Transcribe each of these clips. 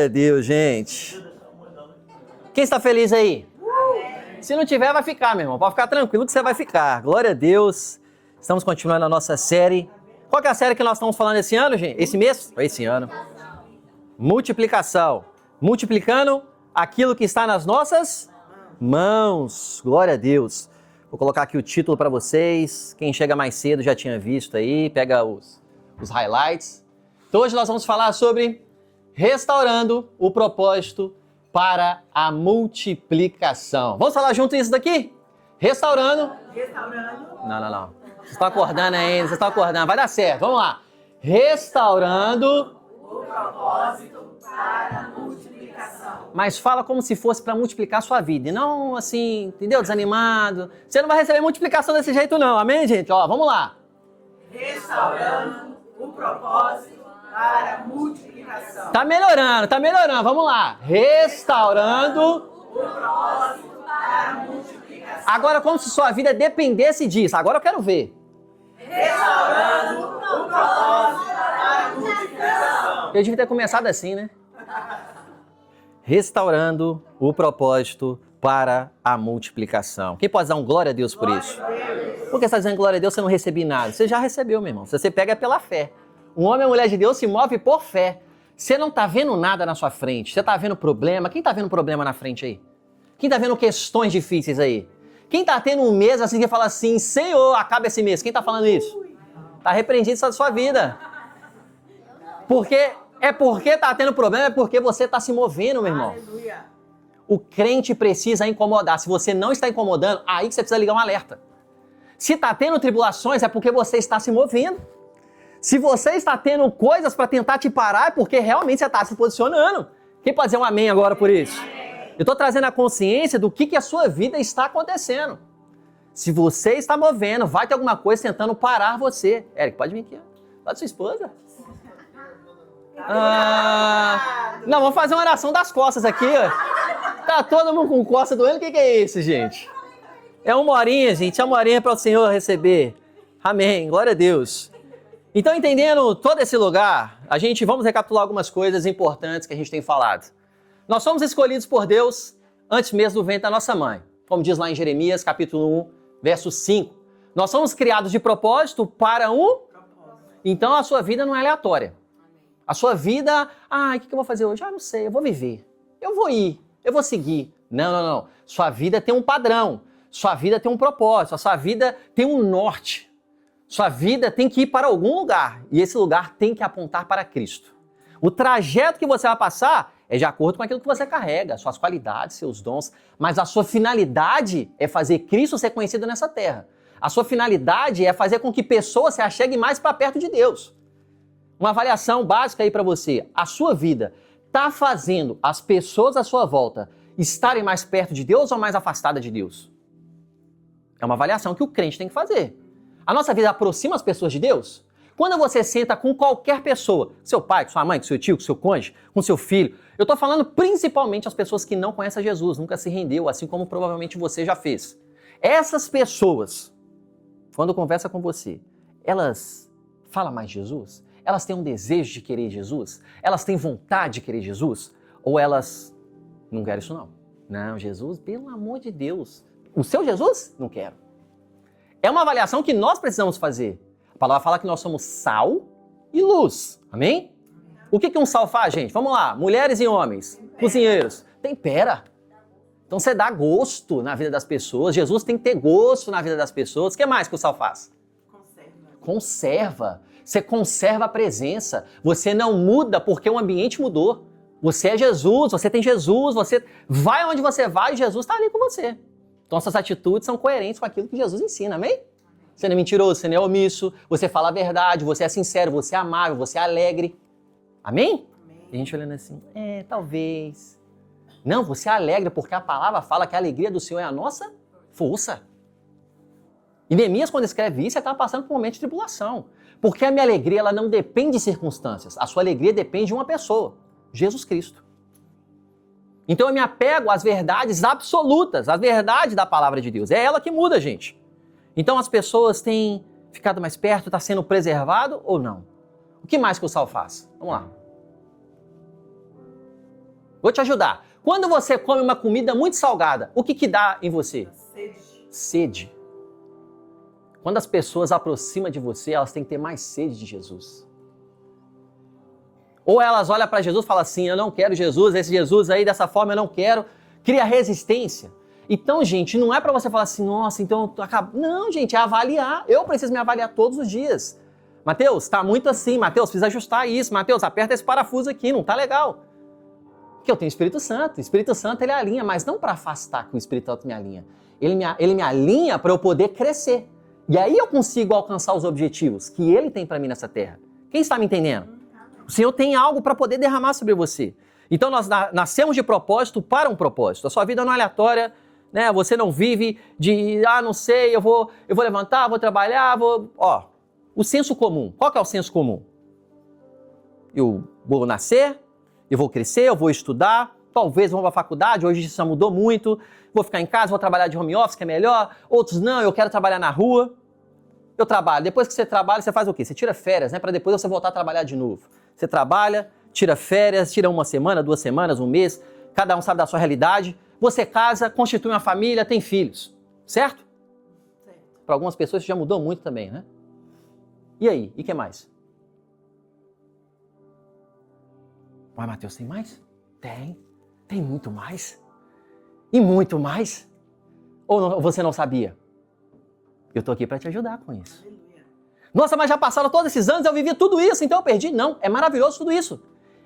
Meu Deus, gente. Quem está feliz aí? Se não tiver, vai ficar, meu irmão. Pode ficar tranquilo que você vai ficar. Glória a Deus. Estamos continuando a nossa série. Qual que é a série que nós estamos falando esse ano, gente? Esse mês? Esse ano. Multiplicação. Multiplicando aquilo que está nas nossas mãos. Glória a Deus. Vou colocar aqui o título para vocês. Quem chega mais cedo já tinha visto aí. Pega os highlights. Então hoje nós vamos falar sobre restaurando o propósito para a multiplicação. Vamos falar junto isso daqui? Restaurando. Não. Vocês estão acordando ainda, vocês estão acordando. Vai dar certo, vamos lá. Restaurando o propósito para a multiplicação. Mas fala como se fosse para multiplicar a sua vida. E não assim, entendeu? Desanimado. Você não vai receber multiplicação desse jeito não, amém, gente? Ó, vamos lá. Restaurando o propósito para a multiplicação. Tá melhorando, vamos lá. Restaurando O propósito para a multiplicação. Agora como se sua vida dependesse disso. Agora eu quero ver. Restaurando o propósito para a multiplicação. Eu devia ter começado assim, né? Restaurando o propósito para a multiplicação. Quem pode dar um glória a Deus por isso? Por que você está dizendo glória a Deus se eu não recebi nada? Você já recebeu, meu irmão. Se você pega é pela fé. Um homem e uma mulher de Deus se move por fé. Você não está vendo nada na sua frente. Você está vendo problema. Quem está vendo problema na frente aí? Quem está vendo questões difíceis aí? Quem está tendo um mês assim que fala assim, Senhor, acaba esse mês. Quem está falando isso? Está repreendido isso da sua vida. Porque está tendo problema, é porque você está se movendo, meu irmão. Aleluia. O crente precisa incomodar. Se você não está incomodando, aí que você precisa ligar um alerta. Se está tendo tribulações, é porque você está se movendo. Se você está tendo coisas para tentar te parar, é porque realmente você está se posicionando. Quem pode dizer um amém agora por isso? Eu estou trazendo a consciência do que a sua vida está acontecendo. Se você está movendo, vai ter alguma coisa tentando parar você. Eric, pode vir aqui. Lá da sua esposa. Não, vamos fazer uma oração das costas aqui. Ó. Tá todo mundo com costa doendo. O que é isso, gente? É uma horinha, gente. É uma horinha para o Senhor receber. Amém. Glória a Deus. Então, entendendo todo esse lugar, vamos recapitular algumas coisas importantes que a gente tem falado. Nós somos escolhidos por Deus antes mesmo do ventre da nossa mãe. Como diz lá em Jeremias, capítulo 1, verso 5. Nós somos criados de propósito para um... Então, a sua vida não é aleatória. A sua vida, o que eu vou fazer hoje? Não sei, eu vou viver. Eu vou ir, eu vou seguir. Não. Sua vida tem um padrão. Sua vida tem um propósito. A sua vida tem um norte. Sua vida tem que ir para algum lugar. E esse lugar tem que apontar para Cristo. O trajeto que você vai passar é de acordo com aquilo que você carrega, suas qualidades, seus dons. Mas a sua finalidade é fazer Cristo ser conhecido nessa terra. A sua finalidade é fazer com que pessoas se acheguem mais para perto de Deus. Uma avaliação básica aí para você. A sua vida está fazendo as pessoas à sua volta estarem mais perto de Deus ou mais afastadas de Deus? É uma avaliação que o crente tem que fazer. A nossa vida aproxima as pessoas de Deus? Quando você senta com qualquer pessoa, seu pai, com sua mãe, com seu tio, com seu cônjuge, com seu filho, eu estou falando principalmente as pessoas que não conhecem Jesus, nunca se rendeu, assim como provavelmente você já fez. Essas pessoas, quando conversa com você, elas falam mais de Jesus? Elas têm um desejo de querer Jesus? Elas têm vontade de querer Jesus? Ou elas não querem isso não? Não, Jesus, pelo amor de Deus. O seu Jesus? Não quero. É uma avaliação que nós precisamos fazer. A palavra fala que nós somos sal e luz. Amém? O que um sal faz, gente? Vamos lá. Mulheres e homens, cozinheiros. Tempera. Então você dá gosto na vida das pessoas. Jesus tem que ter gosto na vida das pessoas. O que mais que o sal faz? Conserva. Você conserva a presença. Você não muda porque o ambiente mudou. Você é Jesus, você tem Jesus, você vai onde você vai e Jesus está ali com você. Então, suas atitudes são coerentes com aquilo que Jesus ensina, amém? Você não é mentiroso, você não é omisso, você fala a verdade, você é sincero, você é amável, você é alegre. Amém? E a gente olhando assim, talvez. Não, você é alegre porque a palavra fala que a alegria do Senhor é a nossa força. E Neemias, quando escreve isso, ele estava passando por um momento de tribulação. Porque a minha alegria ela não depende de circunstâncias. A sua alegria depende de uma pessoa, Jesus Cristo. Então eu me apego às verdades absolutas, às verdades da palavra de Deus. É ela que muda, gente. Então as pessoas têm ficado mais perto, está sendo preservado ou não? O que mais que o sal faz? Vamos lá. Vou te ajudar. Quando você come uma comida muito salgada, o que dá em você? Sede. Quando as pessoas aproximam de você, elas têm que ter mais sede de Jesus. Ou elas olham para Jesus e falam assim, eu não quero Jesus, esse Jesus aí dessa forma eu não quero. Cria resistência. Então, gente, não é para você falar assim, nossa, então eu acabo. Não, gente, é avaliar. Eu preciso me avaliar todos os dias. Mateus, tá muito assim. Mateus, precisa ajustar isso. Mateus, aperta esse parafuso aqui, não tá legal. Porque eu tenho o Espírito Santo. O Espírito Santo, ele alinha, mas não para afastar que o Espírito Santo me alinha. Ele me alinha para eu poder crescer. E aí eu consigo alcançar os objetivos que ele tem para mim nessa terra. Quem está me entendendo? O Senhor tem algo para poder derramar sobre você. Então nós nascemos de propósito para um propósito. A sua vida não é aleatória, né? Você não vive de, não sei, eu vou levantar, vou trabalhar, o senso comum. Qual que é o senso comum? Eu vou nascer, eu vou crescer, eu vou estudar, talvez vou para a faculdade, hoje isso já mudou muito, vou ficar em casa, vou trabalhar de home office, que é melhor. Outros não, eu quero trabalhar na rua. Eu trabalho. Depois que você trabalha, você faz o quê? Você tira férias, né? Para depois você voltar a trabalhar de novo. Você trabalha, tira férias, tira uma semana, 2 semanas, um mês, cada um sabe da sua realidade. Você casa, constitui uma família, tem filhos, certo? Para algumas pessoas isso já mudou muito também, né? E aí? E o que mais? Mas, Mateus, tem mais? Tem muito mais. E muito mais. Ou você não sabia? Eu tô aqui para te ajudar com isso. Nossa, mas já passaram todos esses anos, eu vivi tudo isso, então eu perdi? Não, é maravilhoso tudo isso.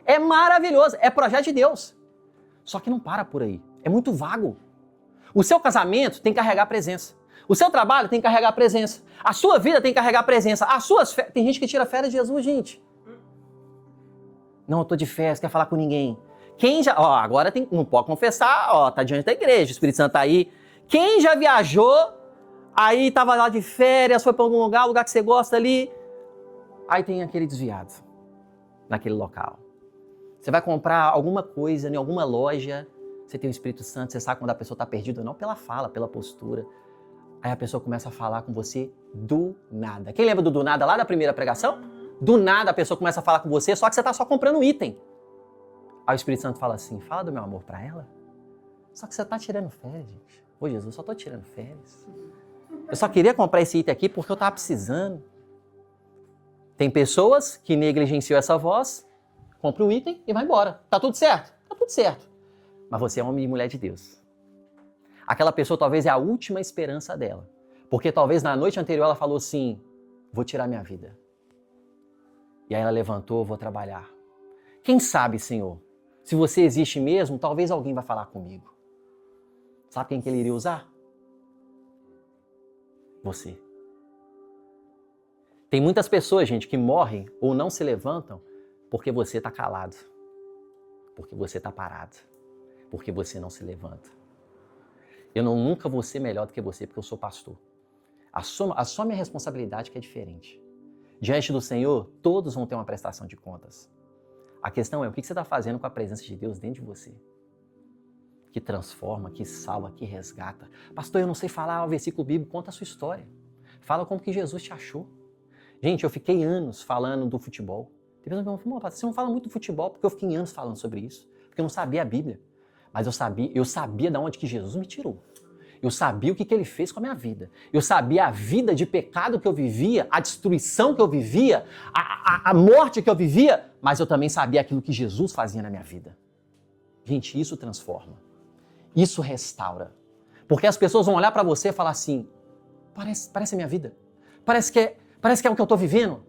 É maravilhoso, é projeto de Deus. Só que não para por aí, é muito vago. O seu casamento tem que carregar presença. O seu trabalho tem que carregar presença. A sua vida tem que carregar presença. Tem gente que tira férias de Jesus, gente. Não, eu tô de férias, quer falar com ninguém. Quem já, agora não pode confessar, tá diante da igreja, o Espírito Santo tá aí. Quem já viajou, aí tava lá de férias, foi para algum lugar que você gosta ali, aí tem aquele desviado naquele local. Você vai comprar alguma coisa em alguma loja, você tem o Espírito Santo, você sabe quando a pessoa está perdida ou não, pela fala, pela postura. Aí a pessoa começa a falar com você do nada. Quem lembra do nada lá da primeira pregação? Do nada a pessoa começa a falar com você, só que você está só comprando um item. Aí o Espírito Santo fala assim, fala do meu amor para ela. Só que você está tirando férias, gente. Ô Jesus, só estou tirando férias. Eu só queria comprar esse item aqui porque eu estava precisando. Tem pessoas que negligenciam essa voz, compra o item e vai embora. Tá tudo certo? Tá tudo certo. Mas você é homem e mulher de Deus. Aquela pessoa talvez é a última esperança dela. Porque talvez na noite anterior ela falou assim, vou tirar minha vida. E aí ela levantou, vou trabalhar. Quem sabe, Senhor, se você existe mesmo, talvez alguém vai falar comigo. Sabe quem que ele iria usar? Você. Tem muitas pessoas, gente, que morrem ou não se levantam porque você está calado, porque você está parado, porque você não se levanta. Eu nunca vou ser melhor do que você porque eu sou pastor. Assuma a responsabilidade que é diferente. Diante do Senhor, todos vão ter uma prestação de contas. A questão é o que você está fazendo com a presença de Deus dentro de você. Que transforma, que salva, que resgata. Pastor, eu não sei falar o versículo bíblico, conta a sua história. Fala como que Jesus te achou. Gente, eu fiquei anos falando do futebol. Tem pessoas que falam, você não fala muito do futebol, porque eu fiquei anos falando sobre isso. Porque eu não sabia a Bíblia. Mas eu sabia de onde que Jesus me tirou. Eu sabia o que ele fez com a minha vida. Eu sabia a vida de pecado que eu vivia, a destruição que eu vivia, a morte que eu vivia, mas eu também sabia aquilo que Jesus fazia na minha vida. Gente, isso transforma. Isso restaura. Porque as pessoas vão olhar para você e falar assim, parece a minha vida. Parece que é o que eu estou vivendo.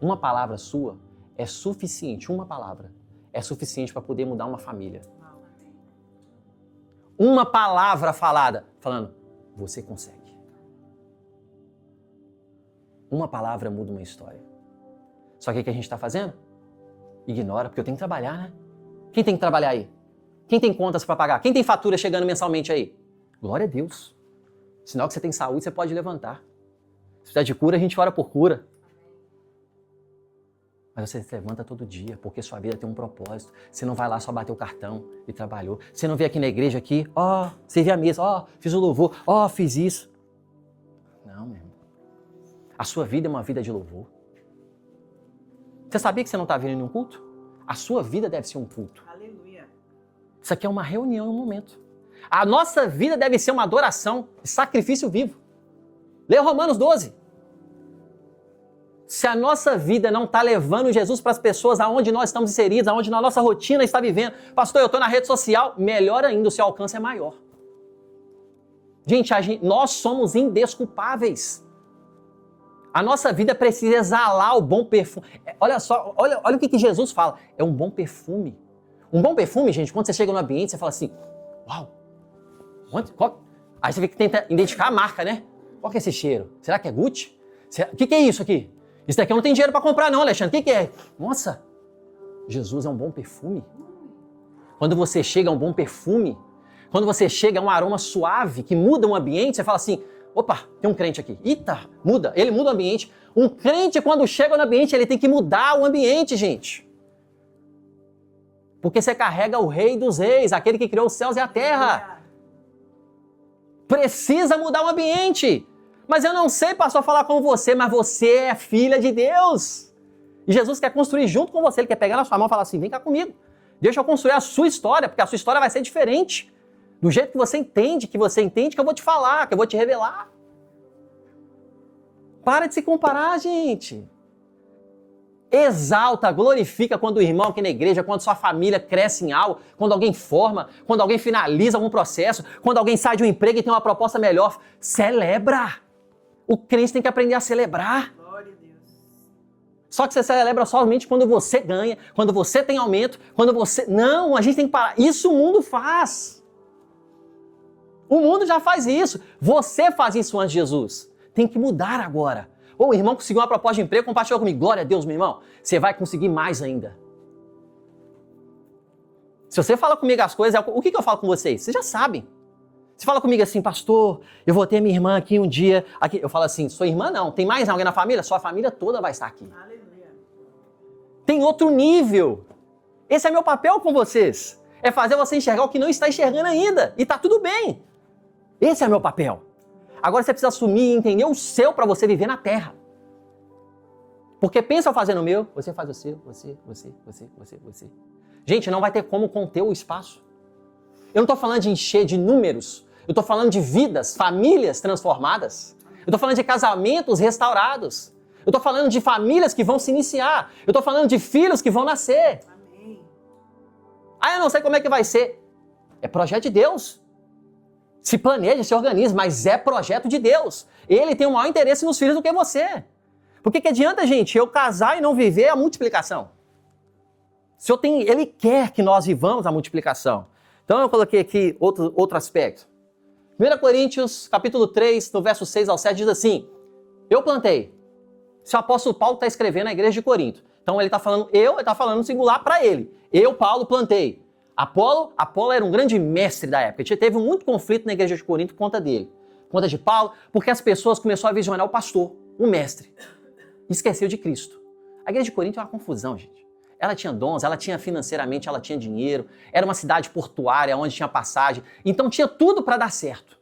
Uma palavra sua é suficiente, uma palavra é suficiente para poder mudar uma família. Uma palavra falando, você consegue. Uma palavra muda uma história. Só que o que a gente está fazendo? Ignora, porque eu tenho que trabalhar, né? Quem tem que trabalhar aí? Quem tem contas para pagar? Quem tem fatura chegando mensalmente aí? Glória a Deus. Sinal que você tem saúde, você pode levantar. Se precisar de cura, a gente ora por cura. Mas você se levanta todo dia, porque sua vida tem um propósito. Você não vai lá só bater o cartão e trabalhou. Você não vem aqui na igreja aqui, servi a mesa, fiz o louvor, fiz isso. Não, meu irmão. A sua vida é uma vida de louvor. Você sabia que você não está vindo em um culto? A sua vida deve ser um culto. Aleluia. Isso aqui é uma reunião, um momento. A nossa vida deve ser uma adoração, sacrifício vivo. Leia Romanos 12. Se a nossa vida não está levando Jesus para as pessoas aonde nós estamos inseridos, aonde na nossa rotina está vivendo, pastor, eu estou na rede social, melhor ainda, o seu alcance é maior. Gente, nós somos indesculpáveis. A nossa vida precisa exalar o bom perfume. Olha só, olha o que Jesus fala. É um bom perfume. Um bom perfume, gente, quando você chega no ambiente, você fala assim, uau, aí você vê que tenta identificar a marca, né? Qual que é esse cheiro? Será que é Gucci? O que é isso aqui? Isso daqui eu não tenho dinheiro para comprar não, Alexandre. O que é? Nossa, Jesus é um bom perfume. Quando você chega a um bom perfume, quando você chega a um aroma suave que muda o ambiente, você fala assim, opa, tem um crente aqui. Eita, muda. Ele muda o ambiente. Um crente, quando chega no ambiente, ele tem que mudar o ambiente, gente. Porque você carrega o Rei dos Reis, aquele que criou os céus e a terra. Precisa mudar o ambiente. Mas eu não sei, pastor, falar com você, mas você é filha de Deus. E Jesus quer construir junto com você. Ele quer pegar na sua mão e falar assim, vem cá comigo. Deixa eu construir a sua história, porque a sua história vai ser diferente. Do jeito que você entende que eu vou te falar, que eu vou te revelar. Para de se comparar, gente. Exalta, glorifica quando o irmão aqui na igreja, quando sua família cresce em algo, quando alguém forma, quando alguém finaliza algum processo, quando alguém sai de um emprego e tem uma proposta melhor. Celebra! O crente tem que aprender a celebrar. Glória a Deus. Só que você celebra somente quando você ganha, quando você tem aumento, quando você... Não, a gente tem que parar. Isso o mundo faz. O mundo já faz isso. Você faz isso antes de Jesus. Tem que mudar agora. Ou o irmão conseguiu uma proposta de emprego, compartilhou comigo. Glória a Deus, meu irmão. Você vai conseguir mais ainda. Se você fala comigo as coisas, o que eu falo com vocês? Vocês já sabem. Você fala comigo assim, pastor, eu vou ter minha irmã aqui um dia. Aqui. Eu falo assim, sua irmã não. Tem mais alguém na família? Sua família toda vai estar aqui. Aleluia. Tem outro nível. Esse é meu papel com vocês. É fazer você enxergar o que não está enxergando ainda. E tá tudo bem. Esse é meu papel. Agora você precisa assumir e entender o seu para você viver na terra. Porque pensa eu fazendo o meu, você faz o seu, você. Gente, não vai ter como conter o espaço. Eu não estou falando de encher de números. Eu estou falando de vidas, famílias transformadas. Eu estou falando de casamentos restaurados. Eu estou falando de famílias que vão se iniciar. Eu estou falando de filhos que vão nascer. Amém. Ah, eu não sei como é que vai ser. É projeto de Deus. Se planeja, se organiza, mas é projeto de Deus. Ele tem o maior interesse nos filhos do que você. Por que adianta, gente, eu casar e não viver a multiplicação? Ele quer que nós vivamos a multiplicação. Então eu coloquei aqui outro aspecto. 1 Coríntios, capítulo 3, no verso 6 ao 7, diz assim, eu plantei. Se o apóstolo Paulo está escrevendo na igreja de Corinto. Então ele está falando no singular para ele. Eu, Paulo, plantei. Apolo era um grande mestre da época. Teve muito conflito na igreja de Corinto por conta dele. Por conta de Paulo, porque as pessoas começaram a visionar o pastor, o mestre. E esqueceu de Cristo. A igreja de Corinto é uma confusão, gente. Ela tinha dons, ela tinha financeiramente, ela tinha dinheiro. Era uma cidade portuária onde tinha passagem. Então tinha tudo para dar certo.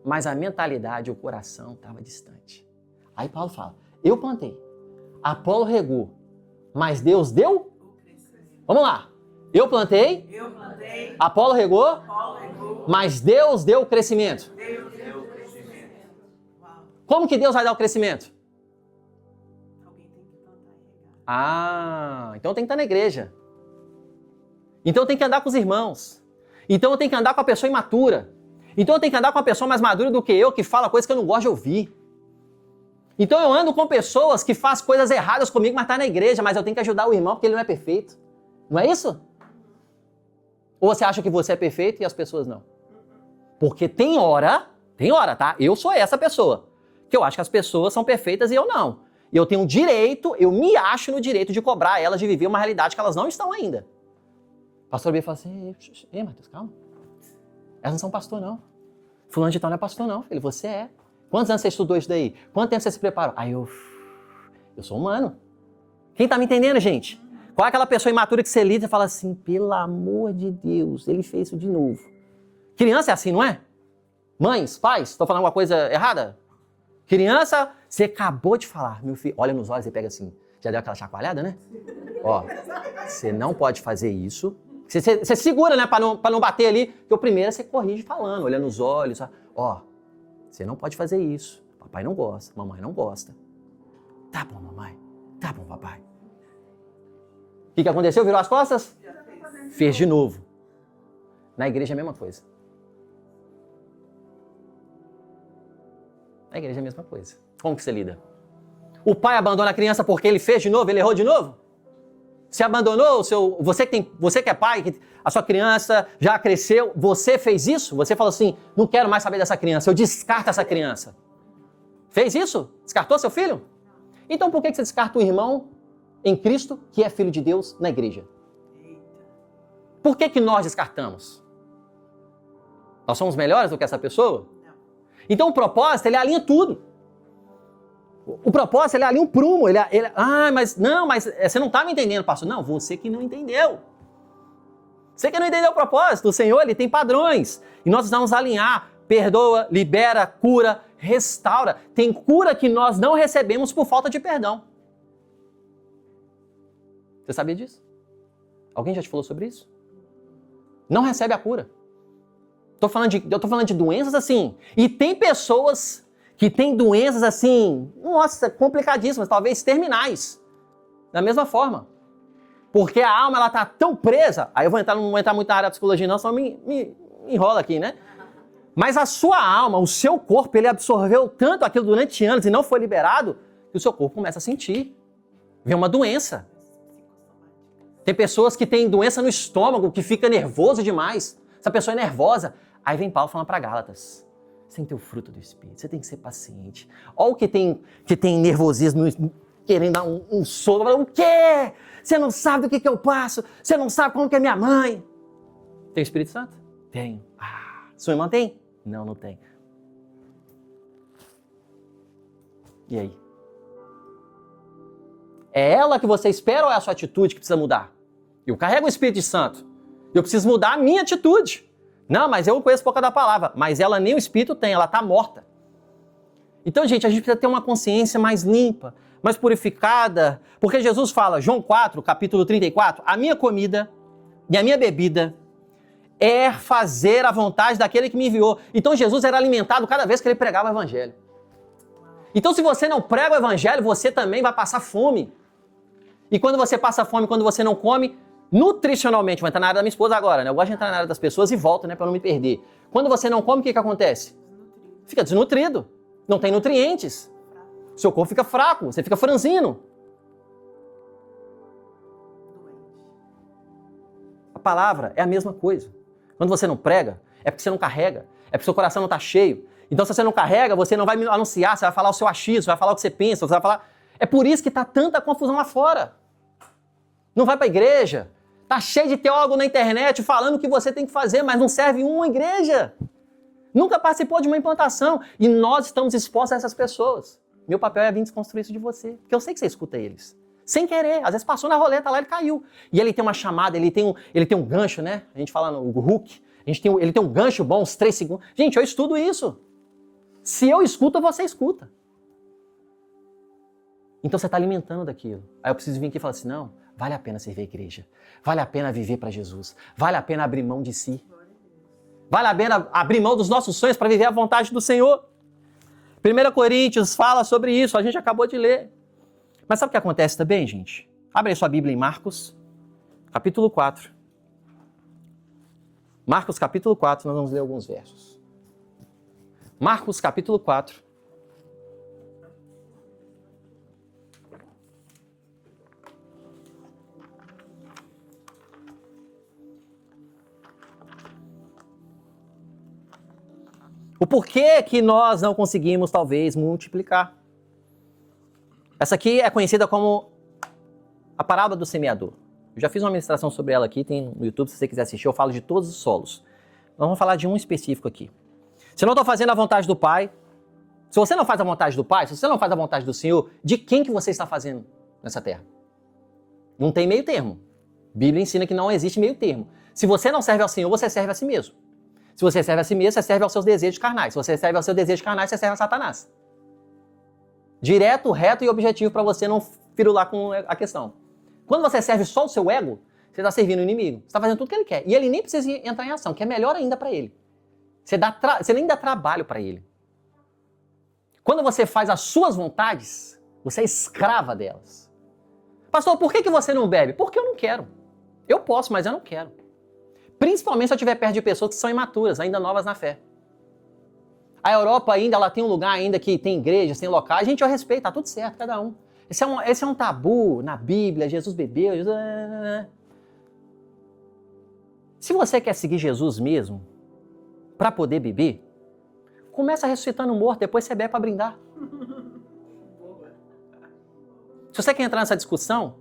Mas a mentalidade, o coração estava distante. Aí Paulo fala, eu plantei, Apolo regou, mas Deus deu? Vamos lá. Eu plantei, Apolo regou, mas Deus deu o crescimento. Como que Deus vai dar o crescimento? Então tem que estar na igreja. Então eu tenho que andar com os irmãos. Então eu tenho que andar com a pessoa imatura. Então eu tenho que andar com a pessoa mais madura do que eu, que fala coisas que eu não gosto de ouvir. Então eu ando com pessoas que fazem coisas erradas comigo, mas tá na igreja, mas eu tenho que ajudar o irmão porque ele não é perfeito. Não é isso? Ou você acha que você é perfeito e as pessoas não? Porque tem hora, tá? Eu sou essa pessoa, que eu acho que as pessoas são perfeitas e eu não. E eu tenho direito, eu me acho no direito de cobrar elas de viver uma realidade que elas não estão ainda. Pastor B fala assim, ei, Matheus, calma. Elas não são pastor, não. Fulano de tal não é pastor, não, filho, você é. Quantos anos você estudou isso daí? Quanto tempo você se preparou? Aí eu sou humano. Quem tá me entendendo, gente? Qual é aquela pessoa imatura que você lida e fala assim, pelo amor de Deus, ele fez isso de novo. Criança é assim, não é? Mães, pais, estou falando alguma coisa errada? Criança, você acabou de falar, meu filho, olha nos olhos e pega assim, já deu aquela chacoalhada, né? Ó, você não pode fazer isso, Você segura, né, para não bater ali. Porque o primeiro você corrige falando, olhando nos olhos. Ó, você não pode fazer isso. Papai não gosta, mamãe não gosta. Tá bom, mamãe. Tá bom, papai. O que aconteceu? Virou as costas? Fez de novo. Na igreja é a mesma coisa. Na igreja é a mesma coisa. Como que você lida? O pai abandona a criança porque ele fez de novo, ele errou de novo? Você abandonou o seu... Você que é pai, que a sua criança já cresceu, você fez isso? Você falou assim, não quero mais saber dessa criança, eu descarto essa criança. Fez isso? Descartou seu filho? Então por que você descarta o irmão em Cristo que é filho de Deus na igreja? Por que nós descartamos? Nós somos melhores do que essa pessoa? Então o propósito, ele alinha tudo. O propósito, ele alinha um prumo. Mas você não está me entendendo, pastor. Não, você que não entendeu. Você que não entendeu o propósito. O Senhor, ele tem padrões. E nós precisamos alinhar. Perdoa, libera, cura, restaura. Tem cura que nós não recebemos por falta de perdão. Você sabia disso? Alguém já te falou sobre isso? Não recebe a cura. Eu tô falando de doenças assim. E tem pessoas que têm doenças assim, nossa, complicadíssimas, talvez terminais. Da mesma forma. Porque a alma, ela tá tão presa. Aí eu não vou entrar muito na área da psicologia não, senão me enrola aqui, né? Mas a sua alma, o seu corpo, ele absorveu tanto aquilo durante anos e não foi liberado, que o seu corpo começa a sentir. Vem uma doença. Tem pessoas que têm doença no estômago, que fica nervoso demais. Essa pessoa é nervosa. Aí vem Paulo falando para Gálatas. Você tem que ter o fruto do Espírito, você tem que ser paciente. Olha o que tem nervosismo, querendo dar um soco. O quê? Você não sabe do que eu passo? Você não sabe como que é minha mãe? Tem o Espírito Santo? Tenho. Sua irmã tem? Não, não tem. E aí? É ela que você espera ou é a sua atitude que precisa mudar? Eu carrego o Espírito Santo. Eu preciso mudar a minha atitude. Não, mas eu conheço pouca da palavra. Mas ela nem o Espírito tem, ela está morta. Então, gente, a gente precisa ter uma consciência mais limpa, mais purificada. Porque Jesus fala, João 4, capítulo 34, a minha comida e a minha bebida é fazer a vontade daquele que me enviou. Então, Jesus era alimentado cada vez que ele pregava o evangelho. Então, se você não prega o evangelho, você também vai passar fome. E quando você passa fome, quando você não come, nutricionalmente, vou entrar na área da minha esposa agora, né? Eu gosto de entrar na área das pessoas e volto, né? Para não me perder. Quando você não come, o que acontece? Fica desnutrido. Não tem nutrientes. Seu corpo fica fraco, você fica franzino. A palavra é a mesma coisa. Quando você não prega, é porque você não carrega. É porque seu coração não está cheio. Então, se você não carrega, você não vai anunciar, você vai falar o seu achismo, você vai falar o que você pensa, você vai falar... É por isso que está tanta confusão lá fora. Não vai para a igreja. Tá cheio de teólogo na internet falando o que você tem que fazer, mas não serve uma igreja. Nunca participou de uma implantação. E nós estamos expostos a essas pessoas. Meu papel é vir desconstruir isso de você. Porque eu sei que você escuta eles. Sem querer. Às vezes passou na roleta lá, ele caiu. E ele tem uma chamada, ele tem um gancho, né? A gente fala no hook. Ele tem um gancho bom, uns 3 segundos. Gente, eu estudo isso. Se eu escuto, você escuta. Então você está alimentando daquilo. Aí eu preciso vir aqui e falar assim, não, vale a pena servir a igreja. Vale a pena viver para Jesus. Vale a pena abrir mão de si. Vale a pena abrir mão dos nossos sonhos para viver a vontade do Senhor. 1 Coríntios fala sobre isso, a gente acabou de ler. Mas sabe o que acontece também, gente? Abre aí sua Bíblia em Marcos, capítulo 4. Marcos, capítulo 4, nós vamos ler alguns versos. Marcos, capítulo 4. O porquê que nós não conseguimos, talvez, multiplicar. Essa aqui é conhecida como a parábola do semeador. Eu já fiz uma ministração sobre ela aqui, tem no YouTube, se você quiser assistir, eu falo de todos os solos. Nós vamos falar de um específico aqui. Se eu não estou fazendo a vontade do Pai, se você não faz a vontade do Pai, se você não faz a vontade do Senhor, de quem que você está fazendo nessa terra? Não tem meio termo. A Bíblia ensina que não existe meio termo. Se você não serve ao Senhor, você serve a si mesmo. Se você serve a si mesmo, você serve aos seus desejos carnais. Se você serve aos seus desejos carnais, você serve a Satanás. Direto, reto e objetivo para você não firular com a questão. Quando você serve só o seu ego, você está servindo o inimigo. Você está fazendo tudo que ele quer. E ele nem precisa entrar em ação, que é melhor ainda para ele. Você nem dá trabalho para ele. Quando você faz as suas vontades, você é escrava delas. Pastor, por que você não bebe? Porque eu não quero. Eu posso, mas eu não quero. Principalmente se eu estiver perto de pessoas que são imaturas, ainda novas na fé. A Europa ainda, ela tem um lugar ainda que tem igrejas, tem locais, a gente respeita, tá tudo certo, cada um. Esse é um tabu na Bíblia, Jesus bebeu, Jesus... Se você quer seguir Jesus mesmo, para poder beber, começa ressuscitando o morto, depois você bebe para brindar. Se você quer entrar nessa discussão,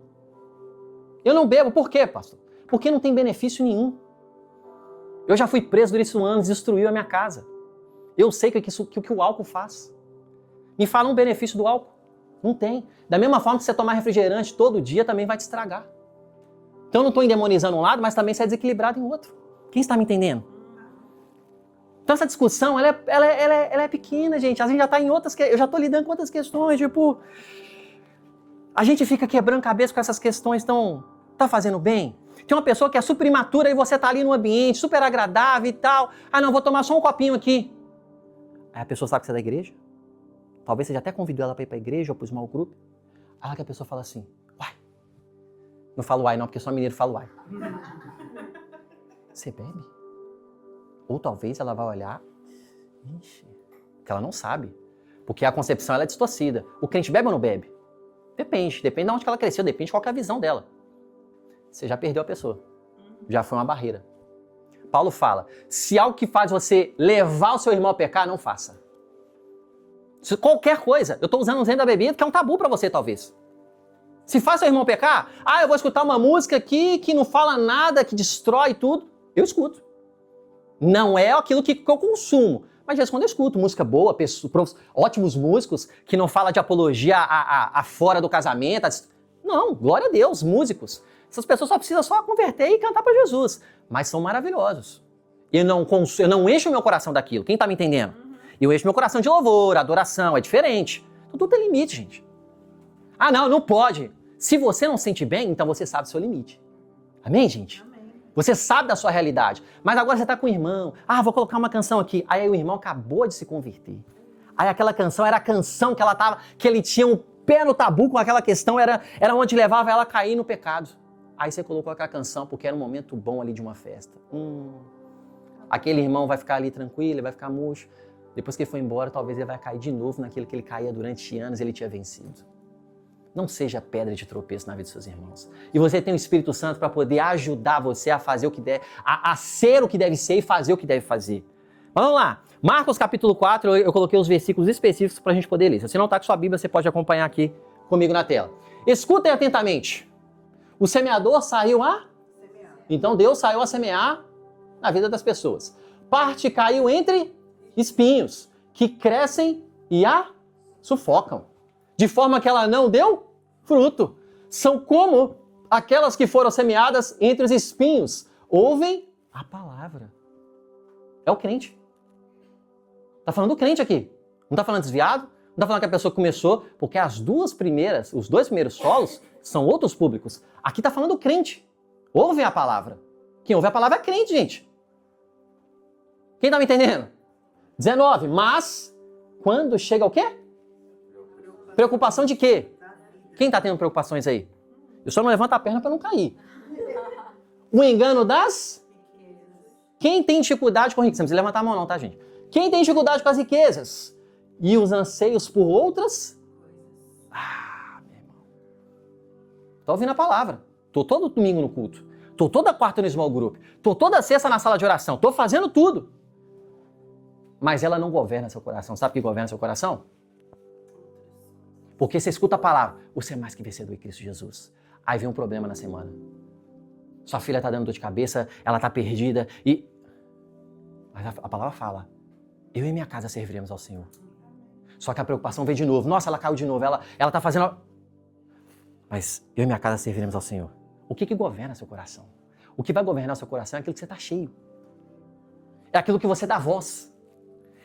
eu não bebo, por quê, pastor? Porque não tem benefício nenhum. Eu já fui preso durante anos, destruiu a minha casa. Eu sei o que o álcool faz. Me fala um benefício do álcool. Não tem. Da mesma forma que você tomar refrigerante todo dia, também vai te estragar. Então eu não estou endemonizando um lado, mas também você é desequilibrado em outro. Quem está me entendendo? Então essa discussão, ela é pequena, gente. A gente já está em outras... Eu já estou lidando com outras questões, tipo... A gente fica quebrando cabeça com essas questões, então... Tá fazendo bem? Tem uma pessoa que é super imatura e você tá ali no ambiente, super agradável e tal. Ah, não, vou tomar só um copinho aqui. Aí a pessoa sabe que você é da igreja. Talvez você já até convidou ela para ir para a igreja ou para o small group. Aí que a pessoa fala assim, uai. Não falo uai não, porque só mineiro fala uai. Você bebe? Ou talvez ela vai olhar, ixi, que ela não sabe. Porque a concepção ela é distorcida. O crente bebe ou não bebe? Depende de onde que ela cresceu, depende de qual que é a visão dela. Você já perdeu a pessoa. Já foi uma barreira. Paulo fala, se algo que faz você levar o seu irmão a pecar, não faça. Se qualquer coisa, eu estou usando um exemplo da bebida que é um tabu para você talvez. Se faz seu irmão pecar, eu vou escutar uma música aqui que não fala nada, que destrói tudo, eu escuto. Não é aquilo que eu consumo, mas de vez em quando eu escuto música boa, ótimos músicos que não falam de apologia a fora do casamento. Não, glória a Deus, músicos. Essas pessoas só precisam só converter e cantar para Jesus. Mas são maravilhosos. Eu não encho o meu coração daquilo. Quem está me entendendo? Eu encho meu coração de louvor, adoração, é diferente. Então tudo tem limite, gente. Não pode. Se você não sente bem, então você sabe o seu limite. Amém, gente? Amém. Você sabe da sua realidade. Mas agora você está com o irmão. Vou colocar uma canção aqui. Aí o irmão acabou de se converter. Aí aquela canção era a canção que ele tinha um pé no tabu com aquela questão, era onde levava ela a cair no pecado. Aí você colocou aquela canção porque era um momento bom ali de uma festa. Aquele irmão vai ficar ali tranquilo, ele vai ficar murcho. Depois que ele foi embora, talvez ele vai cair de novo naquilo que ele caía durante anos e ele tinha vencido. Não seja pedra de tropeço na vida dos seus irmãos. E você tem o Espírito Santo para poder ajudar você a fazer o que deve, a ser o que deve ser e fazer o que deve fazer. Vamos lá. Marcos capítulo 4, eu coloquei os versículos específicos para a gente poder ler. Se você não está com sua Bíblia, você pode acompanhar aqui comigo na tela. Escutem atentamente. O semeador saiu a semear. Então Deus saiu a semear na vida das pessoas. Parte caiu entre espinhos, que crescem e a sufocam, de forma que ela não deu fruto. São como aquelas que foram semeadas entre os espinhos. Ouvem a palavra. É o crente. Está falando do crente aqui. Não está falando desviado, não está falando que a pessoa começou, porque os dois primeiros solos são outros públicos. Aqui está falando do crente. Ouve a palavra. Quem ouve a palavra é crente, gente. Quem está me entendendo? 19. Mas, quando chega o quê? Preocupação de quê? Quem está tendo preocupações aí? Eu só não levanto a perna para não cair. O engano das... Quem tem dificuldade com riquezas? Não precisa levantar a mão não, tá, gente? Quem tem dificuldade com as riquezas? E os anseios por outras? Meu irmão. Tô ouvindo a palavra. Tô todo domingo no culto. Tô toda quarta no small group. Tô toda sexta na sala de oração. Tô fazendo tudo. Mas ela não governa seu coração. Sabe o que governa seu coração? Porque você escuta a palavra. Você é mais que vencedor em Cristo Jesus. Aí vem um problema na semana. Sua filha tá dando dor de cabeça, ela tá perdida e... Mas a palavra fala, eu e minha casa serviremos ao Senhor. Só que a preocupação vem de novo. Nossa, ela caiu de novo, ela tá fazendo... Mas eu e minha casa serviremos ao Senhor. O que governa seu coração? O que vai governar seu coração é aquilo que você tá cheio. É aquilo que você dá voz.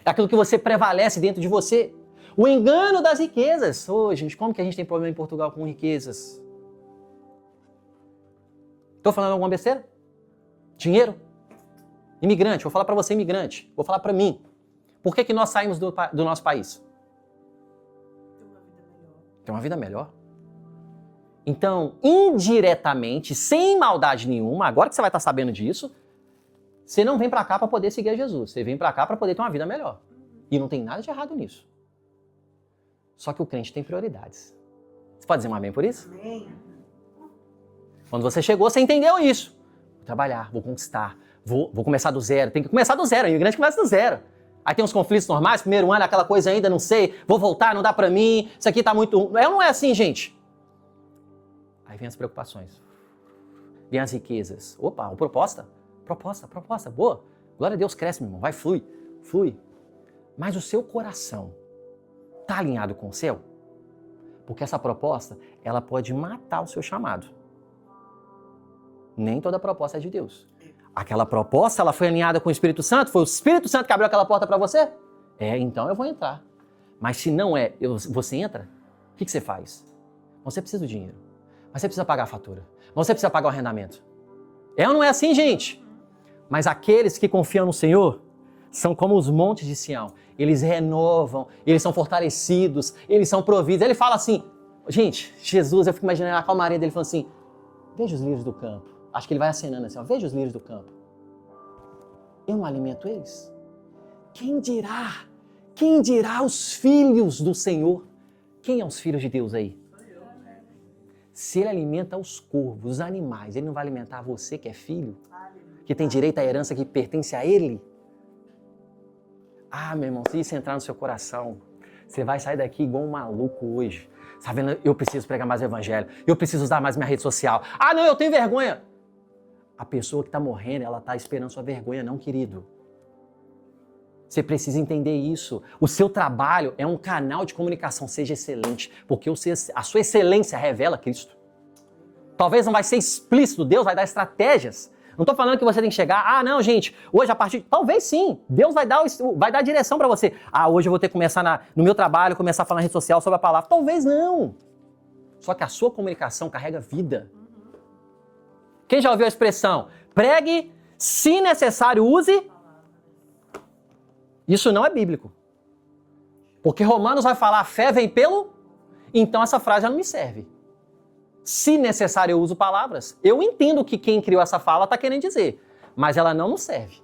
É aquilo que você prevalece dentro de você. O engano das riquezas. Gente, como que a gente tem problema em Portugal com riquezas? Estou falando alguma besteira? Dinheiro? Imigrante, vou falar para você, imigrante. Vou falar para mim. Por que nós saímos do nosso país? Ter uma vida melhor. Então, indiretamente, sem maldade nenhuma, agora que você vai estar sabendo disso, você não vem para cá para poder seguir a Jesus. Você vem para cá para poder ter uma vida melhor. E não tem nada de errado nisso. Só que o crente tem prioridades. Você pode dizer um amém por isso? Amém. Quando você chegou, você entendeu isso. Vou trabalhar, vou conquistar, vou começar do zero. Tem que começar do zero, o imigrante começa do zero. Aí tem uns conflitos normais, primeiro ano, aquela coisa ainda, não sei, vou voltar, não dá pra mim, isso aqui tá muito... Não é assim, gente. Aí vem as preocupações. Vem as riquezas. Opa, uma proposta, boa. Glória a Deus, cresce, meu irmão, vai, flui. Mas o seu coração tá alinhado com o céu? Porque essa proposta, ela pode matar o seu chamado. Nem toda proposta é de Deus. Aquela proposta, ela foi alinhada com o Espírito Santo? Foi o Espírito Santo que abriu aquela porta para você? Então eu vou entrar. Mas se não você entra, o que você faz? Você precisa do dinheiro. Mas você precisa pagar a fatura. Você precisa pagar o arrendamento. Ou não é assim, gente? Mas aqueles que confiam no Senhor são como os montes de Sião. Eles renovam, eles são fortalecidos, eles são providos. Ele fala assim, gente, Jesus, eu fico imaginando a calmaria dele falando assim, veja os lírios do campo. Acho que ele vai acenando assim, ó, veja os lírios do campo. Eu não alimento eles? Quem dirá os filhos do Senhor? Quem é os filhos de Deus aí? Se ele alimenta os corvos, os animais, ele não vai alimentar você que é filho? Que tem direito à herança que pertence a ele? Ah, meu irmão, se isso entrar no seu coração, você vai sair daqui igual um maluco hoje. Sabendo, eu preciso pregar mais o evangelho, eu preciso usar mais minha rede social. Ah, não, eu tenho vergonha. A pessoa que está morrendo, ela está esperando sua vergonha, não, querido. Você precisa entender isso. O seu trabalho é um canal de comunicação, seja excelente, porque a sua excelência revela Cristo. Talvez não vai ser explícito, Deus vai dar estratégias. Não estou falando que você tem que chegar, não, gente, hoje a partir... Talvez sim, Deus vai dar direção para você. Hoje eu vou ter que começar no meu trabalho, começar a falar na rede social sobre a palavra. Talvez não. Só que a sua comunicação carrega vida. Quem já ouviu a expressão? Pregue, se necessário, use. Isso não é bíblico. Porque Romanos vai falar, a fé vem pelo... Então essa frase já não me serve. Se necessário, eu uso palavras. Eu entendo o que quem criou essa fala está querendo dizer. Mas ela não nos serve.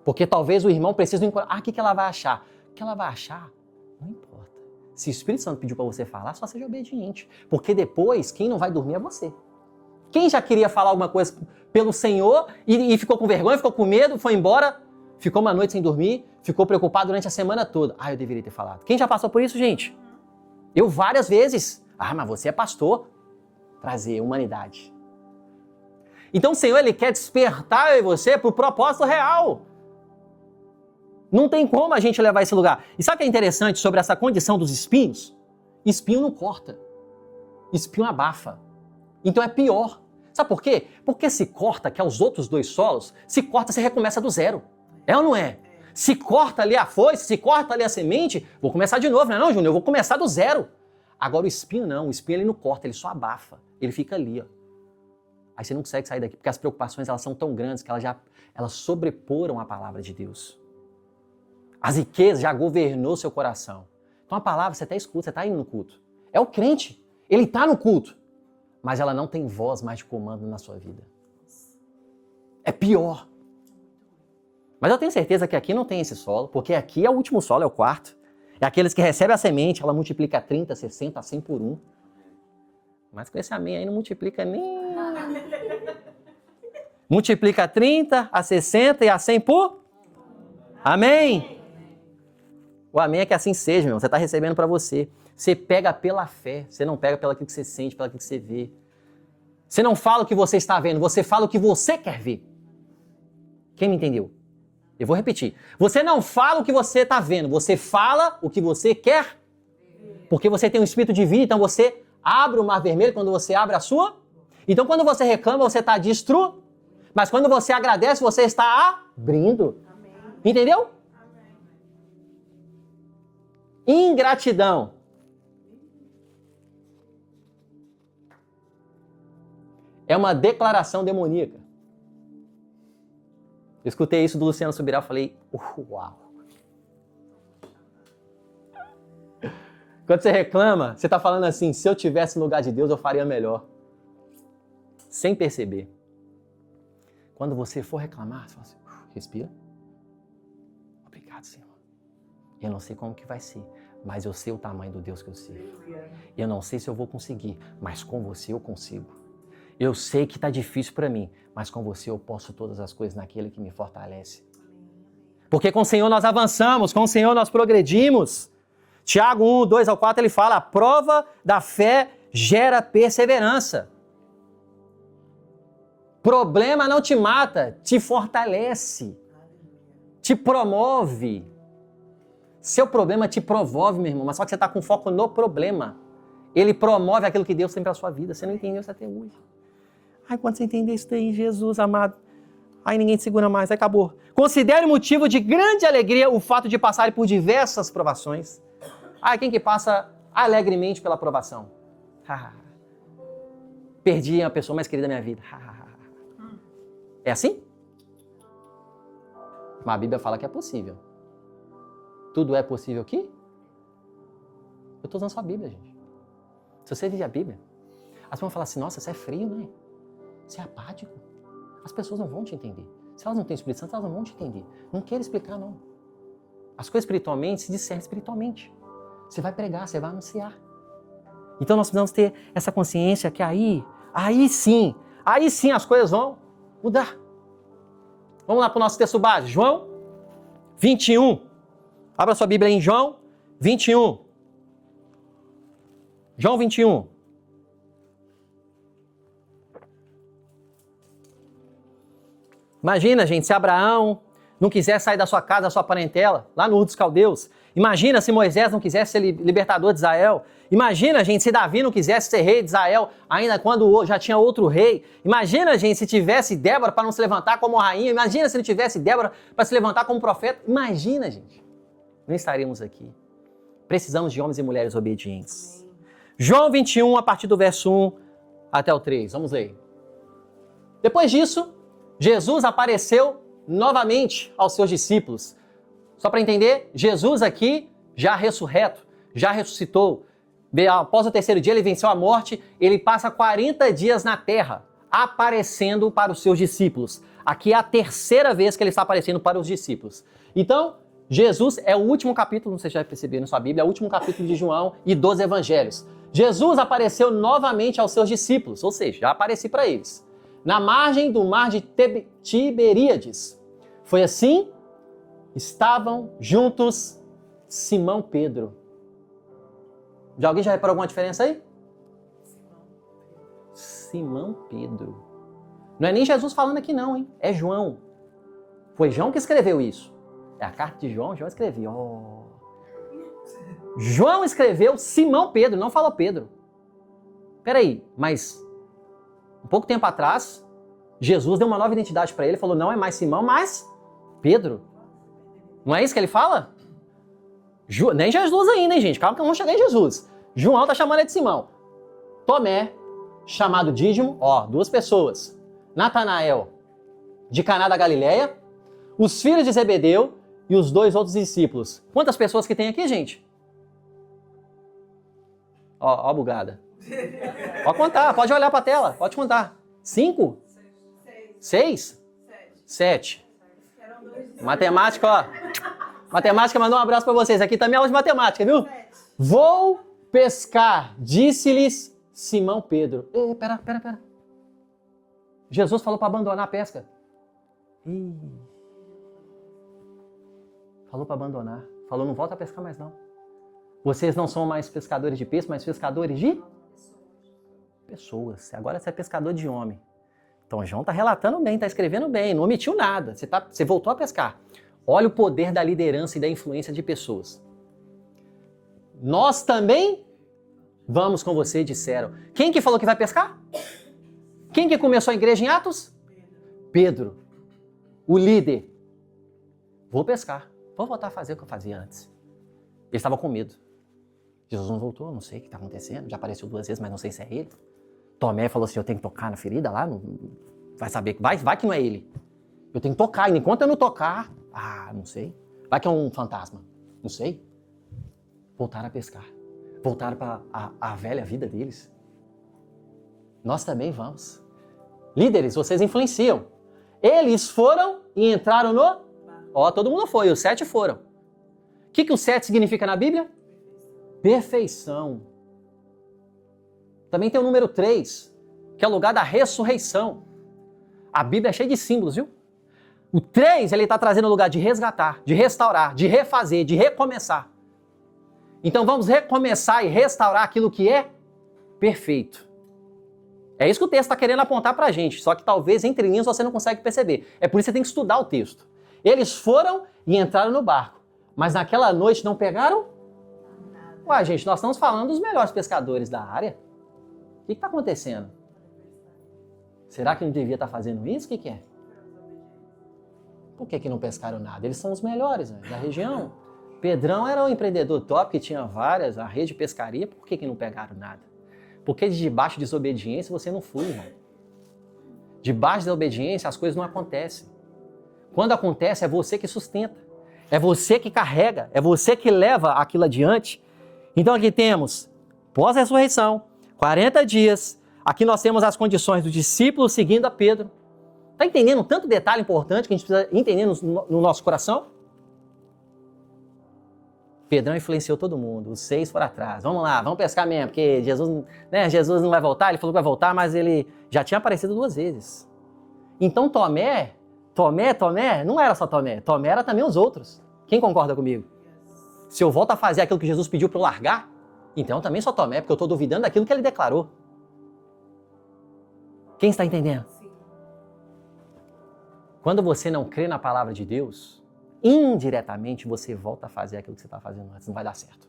Porque talvez o irmão precise... o que ela vai achar? O que ela vai achar? Não importa. Se o Espírito Santo pediu para você falar, só seja obediente. Porque depois, quem não vai dormir é você. Quem já queria falar alguma coisa pelo Senhor e ficou com vergonha, ficou com medo, foi embora, ficou uma noite sem dormir, ficou preocupado durante a semana toda. Eu deveria ter falado. Quem já passou por isso, gente? Eu várias vezes. Mas você é pastor. Prazer, humanidade. Então o Senhor, Ele quer despertar eu e você para o propósito real. Não tem como a gente levar esse lugar. E sabe o que é interessante sobre essa condição dos espinhos? Espinho não corta. Espinho abafa. Então é pior. Sabe por quê? Porque se corta, que é os outros dois solos, se corta, você recomeça do zero. É ou não é? Se corta ali a foice, se corta ali a semente, vou começar de novo, não é não, Júnior? Eu vou começar do zero. Agora o espinho não, o espinho ele não corta, ele só abafa. Ele fica ali, ó. Aí você não consegue sair daqui, porque as preocupações elas são tão grandes que elas sobreporam a palavra de Deus. As riquezas já governou seu coração. Então a palavra você até escuta, você está indo no culto. É o crente, ele está no culto. Mas ela não tem voz mais de comando na sua vida. É pior. Mas eu tenho certeza que aqui não tem esse solo, porque aqui é o último solo, é o quarto. É aqueles que recebem a semente, ela multiplica 30, 60, 100 por 1. Mas com esse amém aí não multiplica nem... Multiplica 30, a 60 e a 100 por... Amém? O amém é que assim seja, meu irmão. Você está recebendo para você. Você pega pela fé, você não pega pelo aquilo que você sente, pelo aquilo que você vê. Você não fala o que você está vendo, você fala o que você quer ver. Quem me entendeu? Eu vou repetir. Você não fala o que você está vendo, você fala o que você quer. Porque você tem um espírito de vida, então você abre o mar vermelho quando você abre a sua. Então quando você reclama, você está destruindo. Mas quando você agradece, você está abrindo. Entendeu? Ingratidão. É uma declaração demoníaca. Eu escutei isso do Luciano Subirá e falei, uau. Quando você reclama, você está falando assim, se eu tivesse no lugar de Deus, eu faria melhor. Sem perceber. Quando você for reclamar, você fala assim, respira. Obrigado, Senhor. Eu não sei como que vai ser, mas eu sei o tamanho do Deus que eu sirvo. Eu não sei se eu vou conseguir, mas com você eu consigo. Eu sei que está difícil para mim, mas com você eu posso todas as coisas naquele que me fortalece. Porque com o Senhor nós avançamos, com o Senhor nós progredimos. Tiago 1, 2 ao 4, ele fala, a prova da fé gera perseverança. Problema não te mata, te fortalece, te promove. Seu problema te promove, meu irmão, mas só que você está com foco no problema. Ele promove aquilo que Deus tem para a sua vida. Você não entendeu isso até hoje. Ai, quando você entender isso daí, Jesus amado, aí ninguém te segura mais, aí acabou. Considere motivo de grande alegria o fato de passar por diversas provações. Ai, quem que passa alegremente pela provação? Perdi a pessoa mais querida da minha vida. É assim? Mas a Bíblia fala que é possível. Tudo é possível aqui? Eu estou usando só a Bíblia, gente. Se você vive a Bíblia, as pessoas vão falar assim, nossa, você é frio, né? Você é apático. As pessoas não vão te entender. Se elas não têm Espírito Santo, elas não vão te entender. Não quero explicar, não. As coisas espiritualmente se discernem espiritualmente. Você vai pregar, você vai anunciar. Então nós precisamos ter essa consciência que aí sim as coisas vão mudar. Vamos lá para o nosso texto base, João 21. Abra sua Bíblia em João 21. João 21. Imagina, gente, se Abraão não quiser sair da sua casa, da sua parentela, lá no Ur dos Caldeus. Imagina se Moisés não quisesse ser libertador de Israel. Imagina, gente, se Davi não quisesse ser rei de Israel, ainda quando já tinha outro rei. Imagina, gente, se tivesse Débora para não se levantar como rainha. Imagina se não tivesse Débora para se levantar como profeta. Imagina, gente. Não estaríamos aqui. Precisamos de homens e mulheres obedientes. João 21, a partir do verso 1 até o 3. Vamos ler. Depois disso, Jesus apareceu novamente aos seus discípulos. Só para entender, Jesus aqui já ressurreto, já ressuscitou. Após o terceiro dia ele venceu a morte, ele passa 40 dias na terra, aparecendo para os seus discípulos. Aqui é a terceira vez que ele está aparecendo para os discípulos. Então, Jesus é o último capítulo, não sei se já perceberam na sua Bíblia, é o último capítulo de João e dos Evangelhos. Jesus apareceu novamente aos seus discípulos, ou seja, já apareci para eles. Na margem do mar de Tiberíades. Foi assim, estavam juntos Simão e Pedro. Alguém já reparou alguma diferença aí? Simão Pedro. Não é nem Jesus falando aqui não, hein? É João. Foi João que escreveu isso. É a carta de João, João escreveu. João escreveu Simão Pedro, não falou Pedro. Peraí, mas um pouco tempo atrás, Jesus deu uma nova identidade para ele, falou, não é mais Simão, mas Pedro. Não é isso que ele fala? Nem Jesus ainda, hein, gente? Calma que vamos chegar em Jesus. João tá chamando ele de Simão. Tomé, chamado Dídimo, duas pessoas. Natanael, de Caná da Galileia, os filhos de Zebedeu e os dois outros discípulos. Quantas pessoas que tem aqui, gente? Ó a bugada. Pode contar, pode olhar para a tela, pode contar. 5? 6? 7. Matemática, Matemática mandou um abraço para vocês. Aqui também é aula de matemática, viu? Vou pescar, disse-lhes Simão Pedro. Pera. Jesus falou para abandonar a pesca. Falou para abandonar. Falou, não volta a pescar mais não. Vocês não são mais pescadores de peixe, mas pescadores de pessoas. Agora você é pescador de homem. Então João está relatando bem, está escrevendo bem, não omitiu nada. Você voltou a pescar. Olha o poder da liderança e da influência de pessoas. Nós também vamos com você, disseram. Quem que falou que vai pescar? Quem que começou a igreja em Atos? Pedro, o líder. Vou pescar. Vou voltar a fazer o que eu fazia antes. Ele estava com medo. Jesus não voltou, não sei o que está acontecendo. Já apareceu 2 vezes, mas não sei se é ele. Tomé falou assim, eu tenho que tocar na ferida lá, vai saber, vai que não é ele. Eu tenho que tocar, e enquanto eu não tocar, não sei. Vai que é um fantasma, não sei. Voltaram a pescar, voltaram para a velha vida deles. Nós também vamos. Líderes, vocês influenciam. Eles foram e entraram no... todo mundo foi, os 7 foram. O que o 7 significa na Bíblia? Perfeição. Também tem o número 3, que é o lugar da ressurreição. A Bíblia é cheia de símbolos, viu? O 3, ele está trazendo o lugar de resgatar, de restaurar, de refazer, de recomeçar. Então vamos recomeçar e restaurar aquilo que é perfeito. É isso que o texto está querendo apontar para a gente, só que talvez entre linhas você não consegue perceber. É por isso que você tem que estudar o texto. Eles foram e entraram no barco, mas naquela noite não pegaram? Ué, gente, nós estamos falando dos melhores pescadores da área. O que está acontecendo? Será que não devia estar fazendo isso? O que é? Por que não pescaram nada? Eles são os melhores, né, da região. Pedrão era um empreendedor top, que tinha várias, a rede de pescaria. Por que não pegaram nada? Porque debaixo de desobediência você não flui, irmão. Debaixo da obediência as coisas não acontecem. Quando acontece é você que sustenta. É você que carrega. É você que leva aquilo adiante. Então aqui temos pós-ressurreição, 40 dias. Aqui nós temos as condições do discípulo seguindo a Pedro. Está entendendo tanto detalhe importante que a gente precisa entender no nosso coração? Pedrão influenciou todo mundo, os 6 foram atrás. Vamos lá, vamos pescar mesmo, porque Jesus não vai voltar, ele falou que vai voltar, mas ele já tinha aparecido 2 vezes. Então Tomé, não era só Tomé era também os outros. Quem concorda comigo? Se eu volto a fazer aquilo que Jesus pediu para eu largar, então também sou Tomé, porque eu estou duvidando daquilo que ele declarou. Quem está entendendo? Sim. Quando você não crê na palavra de Deus, indiretamente você volta a fazer aquilo que você está fazendo antes, não vai dar certo.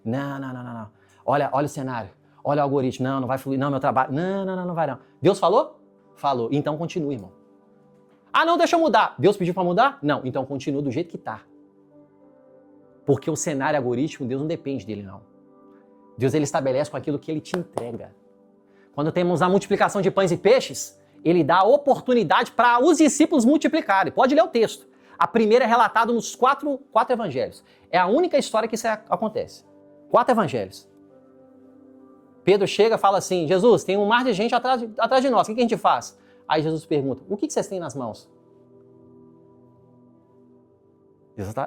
Não. Olha o cenário, olha o algoritmo, não vai fluir, não, meu trabalho, não vai não. Deus falou? Falou, então continue, irmão. Não, deixa eu mudar. Deus pediu para mudar? Não, então continua do jeito que está. Porque o cenário algoritmo, Deus não depende dele, não. Deus, ele estabelece com aquilo que ele te entrega. Quando temos a multiplicação de pães e peixes, ele dá a oportunidade para os discípulos multiplicarem. Pode ler o texto. A primeira é relatada nos 4 evangelhos. É a única história que isso acontece. 4 evangelhos. Pedro chega e fala assim, Jesus, tem um mar de gente atrás de nós, o que a gente faz? Aí Jesus pergunta, o que vocês têm nas mãos?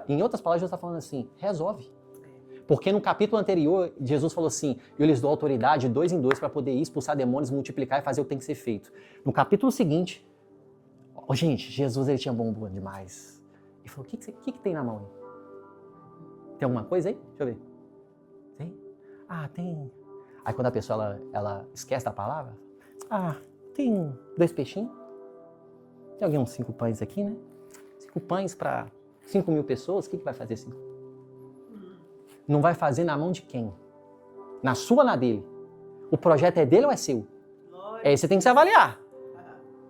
Em outras palavras, Jesus está falando assim, resolve. Porque no capítulo anterior, Jesus falou assim, eu lhes dou autoridade de 2 em 2 para poder ir expulsar demônios, multiplicar e fazer o que tem que ser feito. No capítulo seguinte, gente, Jesus ele tinha bombom demais. Ele falou, o que tem na mão aí? Tem alguma coisa aí? Deixa eu ver. Tem? Tem. Aí quando a pessoa ela esquece da palavra, tem 2 peixinhos. Tem alguém uns 5 pães aqui, né? 5 pães para 5.000 pessoas, o que vai fazer 5? Não vai fazer na mão de quem? Na sua ou na dele? O projeto é dele ou é seu? É isso que você tem que se avaliar.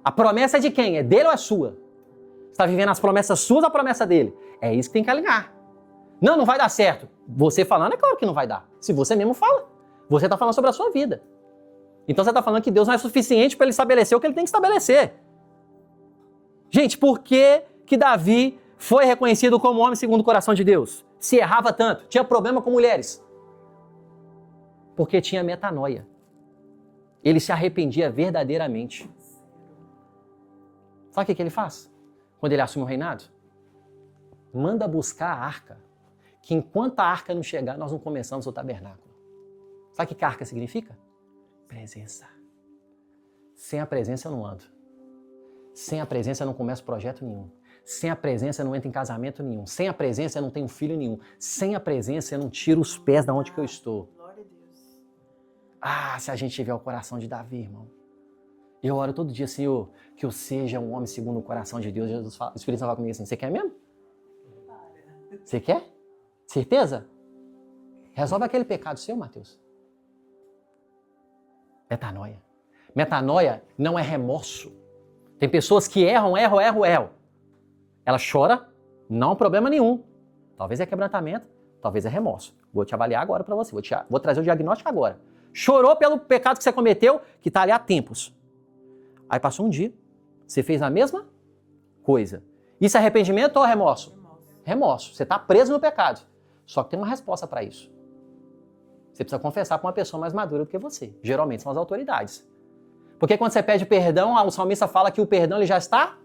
A promessa é de quem? É dele ou é sua? Você está vivendo as promessas suas ou a promessa dele? É isso que tem que alinhar. Não vai dar certo. Você falando, é claro que não vai dar. Se você mesmo fala. Você está falando sobre a sua vida. Então você está falando que Deus não é suficiente para ele estabelecer o que ele tem que estabelecer. Gente, por que Davi foi reconhecido como homem segundo o coração de Deus? Se errava tanto, tinha problema com mulheres. Porque tinha metanoia. Ele se arrependia verdadeiramente. Sabe o que ele faz? Quando ele assume o reinado? Manda buscar a arca. Que enquanto a arca não chegar, nós não começamos o tabernáculo. Sabe o que a arca significa? Presença. Sem a presença eu não ando. Sem a presença eu não começo projeto nenhum. Sem a presença eu não entro em casamento nenhum. Sem a presença eu não tenho filho nenhum. Sem a presença eu não tiro os pés da onde que eu estou. Glória a Deus. Se a gente tiver o coração de Davi, irmão. Eu oro todo dia, Senhor, que eu seja um homem segundo o coração de Deus. Jesus fala, o Espírito Santo fala comigo assim, você quer mesmo? Você quer? Certeza? Resolve aquele pecado seu, Mateus. Metanoia. Metanoia não é remorso. Tem pessoas que erram. Ela chora, não há problema nenhum. Talvez é quebrantamento, talvez é remorso. Vou te avaliar agora para você, vou trazer o diagnóstico agora. Chorou pelo pecado que você cometeu, que está ali há tempos. Aí passou um dia, você fez a mesma coisa. Isso é arrependimento ou remorso? Remorso. Você está preso no pecado. Só que tem uma resposta para isso. Você precisa confessar para uma pessoa mais madura do que você. Geralmente são as autoridades. Porque quando você pede perdão, o salmista fala que o perdão ele já está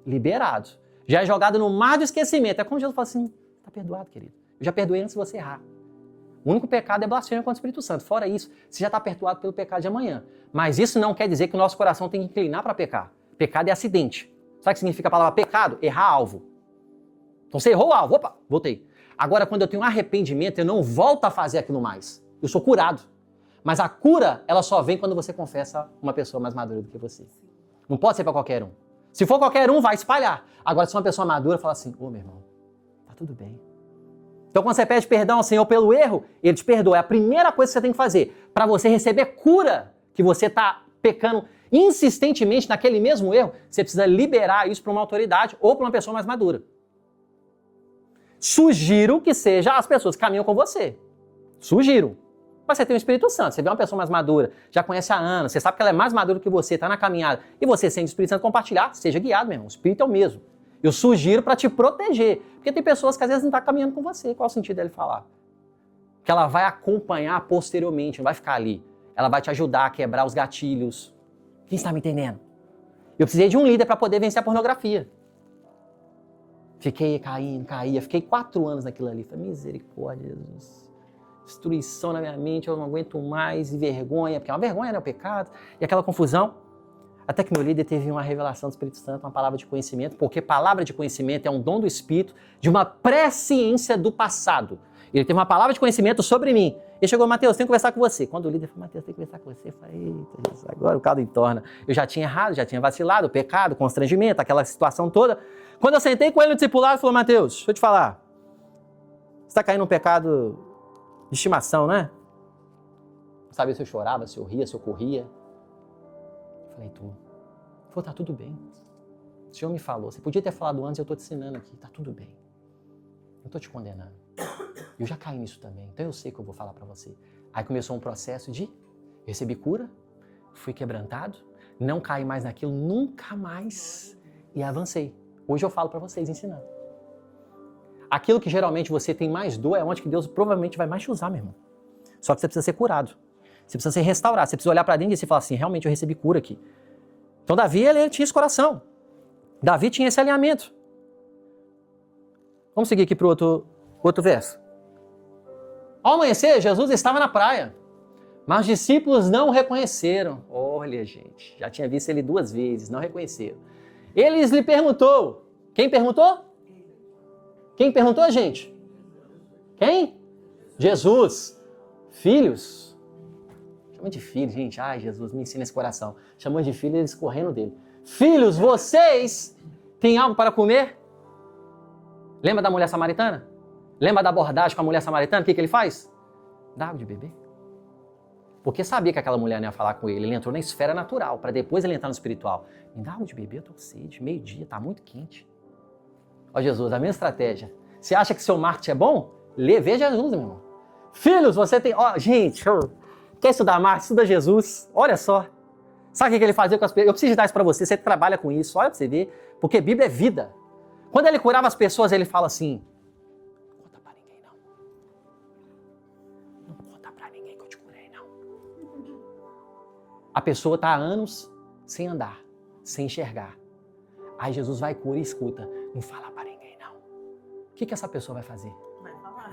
liberado. Já é jogado no mar do esquecimento. É como Jesus fala assim, está perdoado, querido. Eu já perdoei antes de você errar. O único pecado é blasfêmia contra o Espírito Santo. Fora isso, você já está perdoado pelo pecado de amanhã. Mas isso não quer dizer que o nosso coração tem que inclinar para pecar. Pecado é acidente. Sabe o que significa a palavra pecado? Errar alvo. Então você errou o alvo. Opa, voltei. Agora, quando eu tenho um arrependimento, eu não volto a fazer aquilo mais. Eu sou curado. Mas a cura, ela só vem quando você confessa uma pessoa mais madura do que você. Não pode ser para qualquer um. Se for qualquer um, vai espalhar. Agora, se uma pessoa madura fala assim, ô meu irmão, tá tudo bem. Então, quando você pede perdão ao Senhor pelo erro, Ele te perdoa. É a primeira coisa que você tem que fazer para você receber cura que você está pecando insistentemente naquele mesmo erro. Você precisa liberar isso para uma autoridade ou para uma pessoa mais madura. Sugiro que seja as pessoas que caminham com você. Sugiro. Mas você tem o Espírito Santo, você vê uma pessoa mais madura, já conhece há anos, você sabe que ela é mais madura que você, está na caminhada, e você sente o Espírito Santo compartilhar, seja guiado, meu irmão. O Espírito é o mesmo. Eu sugiro para te proteger. Porque tem pessoas que às vezes não estão caminhando com você. Qual é o sentido dele falar? Que ela vai acompanhar posteriormente, não vai ficar ali. Ela vai te ajudar a quebrar os gatilhos. Quem está me entendendo? Eu precisei de um líder para poder vencer a pornografia. Fiquei caindo, caía. Fiquei 4 anos naquilo ali. Falei, misericórdia, Jesus. Destruição na minha mente, eu não aguento mais. E vergonha, porque é uma vergonha, né? O pecado. E aquela confusão. Até que meu líder teve uma revelação do Espírito Santo, uma palavra de conhecimento, porque palavra de conhecimento é um dom do Espírito de uma presciência do passado. Ele teve uma palavra de conhecimento sobre mim. Ele chegou, Mateus, tenho que conversar com você. Quando o líder falou, Mateus, tenho que conversar com você, eu falei, eita, Jesus, agora o caldo entorna. Eu já tinha errado, já tinha vacilado, o pecado, o constrangimento, aquela situação toda. Quando eu sentei com ele no discipulado, ele falou, Mateus, deixa eu te falar, você está caindo num pecado de estimação, né? Não sabia se eu chorava, se eu ria, se eu corria. Falei, falou, tá tudo bem. O Senhor me falou, você podia ter falado antes, eu estou te ensinando aqui, tá tudo bem. Não estou te condenando. Eu já caí nisso também, então eu sei o que eu vou falar para você. Aí começou um processo de recebi cura, fui quebrantado, não caí mais naquilo, nunca mais, e avancei. Hoje eu falo para vocês, ensinando. Aquilo que geralmente você tem mais dor é onde que Deus provavelmente vai mais te usar, meu irmão. Só que você precisa ser curado. Você precisa ser restaurado. Você precisa olhar para dentro e falar assim, realmente eu recebi cura aqui. Então Davi, ele tinha esse coração. Davi tinha esse alinhamento. Vamos seguir aqui para o outro verso. Ao amanhecer, Jesus estava na praia, mas os discípulos não o reconheceram. Olha, gente, já tinha visto ele 2 vezes, não reconheceram. Eles lhe perguntou. Quem perguntou? Quem perguntou, gente? Quem? Jesus. Filhos. Chamou de filho, gente. Ai, Jesus, me ensina esse coração. Chamou de filho, eles correndo dele. Filhos, vocês têm algo para comer? Lembra da mulher samaritana? Lembra da abordagem com a mulher samaritana? O que ele faz? Dá água de beber. Porque sabia que aquela mulher não ia falar com ele. Ele entrou na esfera natural, para depois ele entrar no espiritual. Me dá água de beber, eu tô com sede. 12:00, tá muito quente. Ó Jesus, a mesma estratégia. Você acha que seu marketing é bom? Veja Jesus, meu irmão. Filhos, você tem... Ó, gente, quer estudar marketing? Estuda Jesus. Olha só. Sabe o que ele fazia com as pessoas? Eu preciso dar isso para você. Você trabalha com isso. Olha para você ver. Porque Bíblia é vida. Quando ele curava as pessoas, ele fala assim... Não conta para ninguém, não. Não conta para ninguém que eu te curei, não. A pessoa está há anos sem andar, sem enxergar. Aí Jesus vai, cura e escuta. Não fala para ninguém, não. O que essa pessoa vai fazer? Vai falar.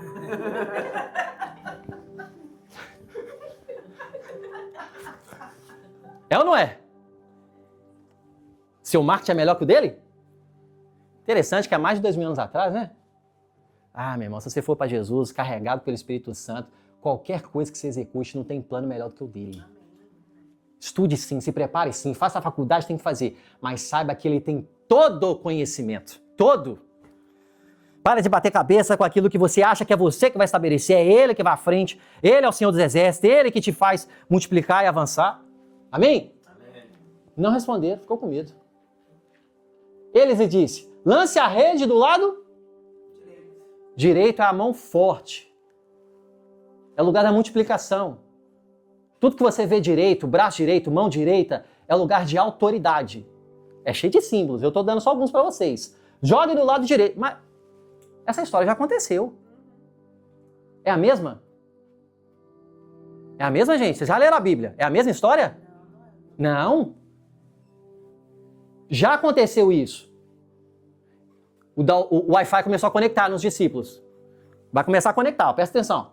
É ou não é? Seu marketing é melhor que o dele? Interessante que há mais de 2000 anos atrás, né? Ah, meu irmão, se você for para Jesus, carregado pelo Espírito Santo, qualquer coisa que você execute não tem plano melhor do que o dele. Estude sim, se prepare sim, faça a faculdade, tem que fazer. Mas saiba que ele tem todo o conhecimento. Todo. Para de bater cabeça com aquilo que você acha que é você que vai estabelecer. É ele que vai à frente. Ele é o Senhor dos Exércitos. Ele que te faz multiplicar e avançar. Amém? Amém. Não responderam, ficou com medo. Ele lhe disse, lance a rede do lado direito é a mão forte. É o lugar da multiplicação. Tudo que você vê direito, braço direito, mão direita, é lugar de autoridade. É cheio de símbolos, eu estou dando só alguns para vocês. Jogue do lado direito. Mas essa história já aconteceu. É a mesma? É a mesma, gente? Vocês já leram a Bíblia? É a mesma história? Não. Já aconteceu isso. O Wi-Fi começou a conectar nos discípulos. Vai começar a conectar, presta atenção.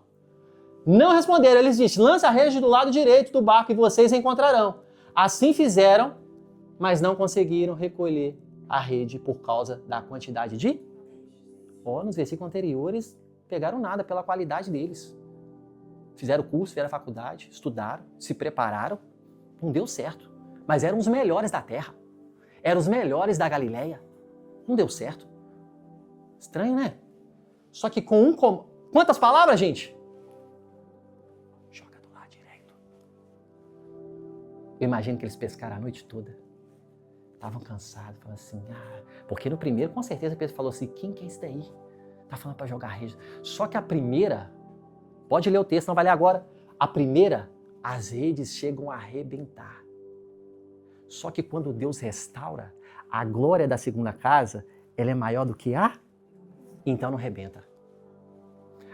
Não responderam, eles disseram, lance a rede do lado direito do barco e vocês encontrarão. Assim fizeram, mas não conseguiram recolher a rede por causa da quantidade de... Nos versículos anteriores, pegaram nada pela qualidade deles. Fizeram curso, fizeram faculdade, estudaram, se prepararam, não deu certo. Mas eram os melhores da terra. Eram os melhores da Galileia. Não deu certo. Estranho, né? Só que com quantas palavras, gente? Joga do lado direito. Eu imagino que eles pescaram a noite toda. Estavam cansados, falando assim, porque no primeiro, com certeza, Pedro falou assim, quem que é esse daí? Tá falando para jogar rede. Só que a primeira, pode ler o texto, não vai ler agora. A primeira, as redes chegam a arrebentar. Só que quando Deus restaura, a glória da segunda casa, ela é maior do que a? Então não rebenta.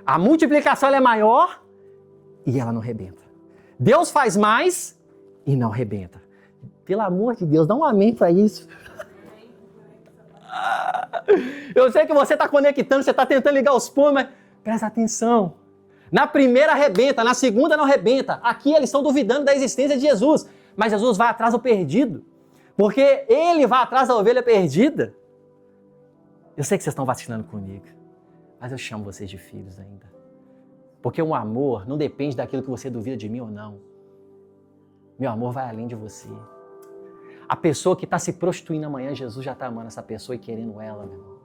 A multiplicação ela é maior e ela não rebenta. Deus faz mais e não rebenta. Pelo amor de Deus, dá um amém para isso. Eu sei que você está conectando, você está tentando ligar os pontos, mas presta atenção. Na primeira arrebenta, na segunda não arrebenta. Aqui eles estão duvidando da existência de Jesus. Mas Jesus vai atrás do perdido. Porque ele vai atrás da ovelha perdida. Eu sei que vocês estão vacilando comigo. Mas eu chamo vocês de filhos ainda. Porque o amor não depende daquilo que você duvida de mim ou não. Meu amor vai além de você. A pessoa que está se prostituindo amanhã, Jesus já está amando essa pessoa e querendo ela, meu irmão.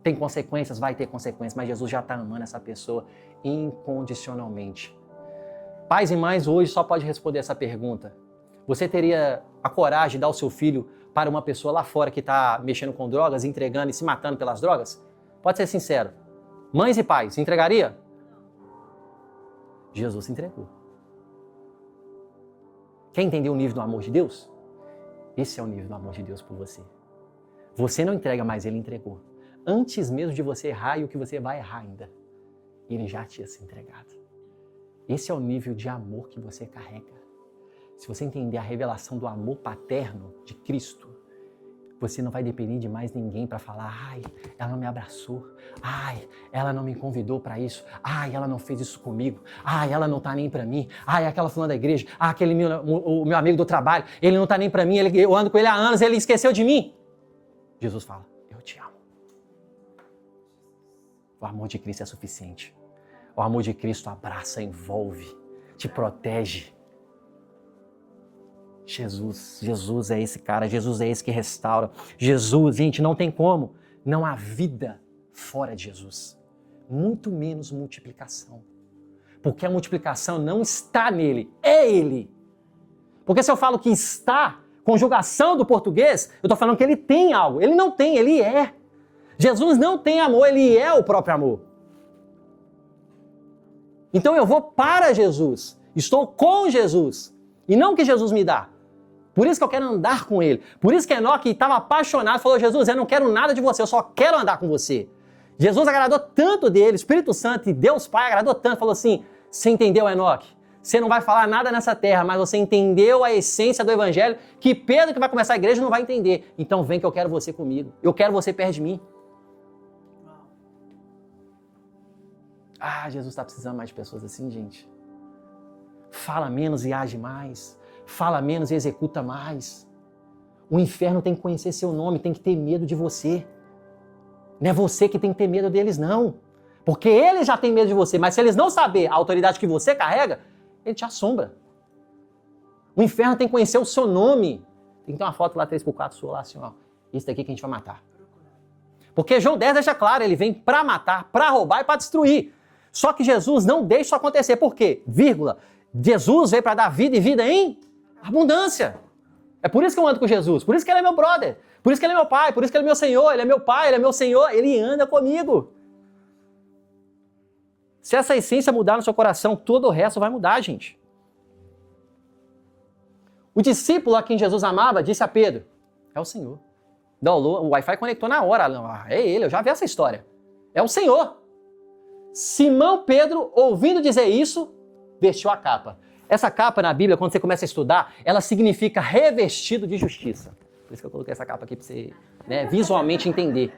Tem consequências? Vai ter consequências, mas Jesus já está amando essa pessoa incondicionalmente. Pais e mães hoje só pode responder essa pergunta. Você teria a coragem de dar o seu filho para uma pessoa lá fora que está mexendo com drogas, entregando e se matando pelas drogas? Pode ser sincero. Mães e pais, entregaria? Jesus se entregou. Quer entender o nível do amor de Deus? Esse é o nível do amor de Deus por você. Você não entrega, mas Ele entregou. Antes mesmo de você errar e o que você vai errar ainda, Ele já tinha se entregado. Esse é o nível de amor que você carrega. Se você entender a revelação do amor paterno de Cristo, você não vai depender de mais ninguém para falar, ela não me abraçou, ela não me convidou para isso, ela não fez isso comigo, ela não tá nem para mim, aquela fulana da igreja, aquele o meu amigo do trabalho, ele não tá nem para mim, eu ando com ele há anos, ele esqueceu de mim. Jesus fala, eu te amo. O amor de Cristo é suficiente. O amor de Cristo abraça, envolve, te protege. Jesus é esse cara, Jesus é esse que restaura. Jesus, gente, não tem como. Não há vida fora de Jesus. Muito menos multiplicação. Porque a multiplicação não está nele, é ele. Porque se eu falo que está, conjugação do português, eu estou falando que ele tem algo. Ele não tem, ele é. Jesus não tem amor, ele é o próprio amor. Então eu vou para Jesus, estou com Jesus, e não o que Jesus me dá. Por isso que eu quero andar com ele. Por isso que Enoque estava apaixonado, falou, Jesus, eu não quero nada de você, eu só quero andar com você. Jesus agradou tanto dele, o Espírito Santo e Deus Pai agradou tanto, falou assim, você entendeu, Enoque? Você não vai falar nada nessa terra, mas você entendeu a essência do Evangelho, que Pedro, que vai começar a igreja, não vai entender. Então vem que eu quero você comigo, eu quero você perto de mim. Jesus está precisando mais de pessoas assim, gente. Fala menos e age mais. Fala menos e executa mais. O inferno tem que conhecer seu nome, tem que ter medo de você. Não é você que tem que ter medo deles, não. Porque eles já têm medo de você, mas se eles não saberem a autoridade que você carrega, ele te assombra. O inferno tem que conhecer o seu nome. Tem que ter uma foto lá 3x4 sua lá assim, ó. Esse daqui que a gente vai matar. Porque João 10 deixa claro, ele vem para matar, para roubar e para destruir. Só que Jesus não deixa isso acontecer. Por quê? Jesus veio para dar vida e vida em abundância. É por isso que eu ando com Jesus. Por isso que ele é meu brother. Por isso que ele é meu pai. Por isso que ele é meu Senhor. Ele é meu pai, ele é meu Senhor. Ele anda comigo. Se essa essência mudar no seu coração, todo o resto vai mudar, gente. O discípulo a quem Jesus amava disse a Pedro, é o Senhor. O Wi-Fi conectou na hora. É ele, eu já vi essa história. É o Senhor. Simão Pedro, ouvindo dizer isso, vestiu a capa. Essa capa na Bíblia, quando você começa a estudar, ela significa revestido de justiça. Por isso que eu coloquei essa capa aqui para você, né, visualmente entender.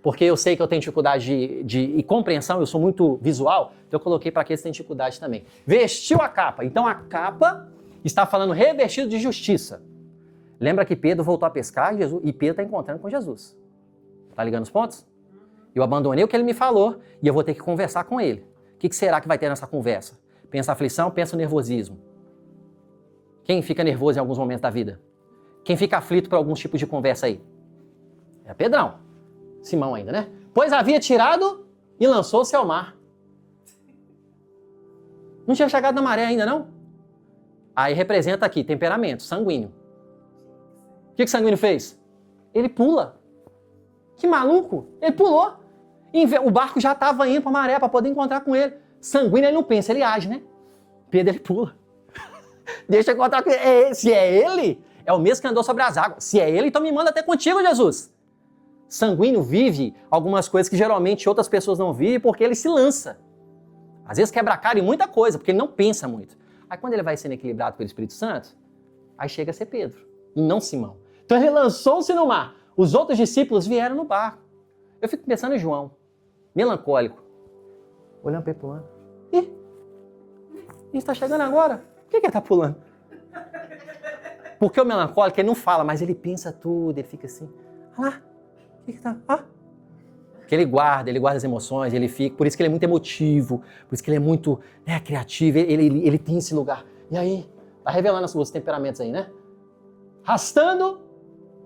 Porque eu sei que eu tenho dificuldade de compreensão, eu sou muito visual, então eu coloquei para aqueles que têm dificuldade também. Vestiu a capa. Então a capa está falando revestido de justiça. Lembra que Pedro voltou a pescar e Pedro está encontrando com Jesus. Tá ligando os pontos? Eu abandonei o que ele me falou e eu vou ter que conversar com ele. O que será que vai ter nessa conversa? Pensa aflição, pensa nervosismo. Quem fica nervoso em alguns momentos da vida? Quem fica aflito por alguns tipos de conversa aí? É Pedrão. Simão ainda, né? Pois havia tirado e lançou-se ao mar. Não tinha chegado na maré ainda, não? Aí representa aqui temperamento, sanguíneo. O que sanguíneo fez? Ele pula. Que maluco! Ele pulou. O barco já estava indo para a maré para poder encontrar com ele. Sanguíneo ele não pensa, ele age, né? Pedro ele pula. Deixa eu encontrar com ele. Se é ele, é o mesmo que andou sobre as águas. Se é ele, então me manda até contigo, Jesus. Sanguíneo vive algumas coisas que geralmente outras pessoas não vivem porque ele se lança. Às vezes quebra a cara em muita coisa, porque ele não pensa muito. Aí quando ele vai sendo equilibrado pelo Espírito Santo, aí chega a ser Pedro, e não Simão. Então ele lançou-se no mar. Os outros discípulos vieram no barco. Eu fico pensando em João, melancólico, olhando para ele pulando. Ih, está chegando agora? Por que ele está pulando? Porque o melancólico, ele não fala, mas ele pensa tudo, ele fica assim, o que tá? Porque ele guarda as emoções, ele fica, por isso que ele é muito emotivo, por isso que ele é muito criativo, ele tem esse lugar. E aí, tá revelando os temperamentos aí, né? Arrastando,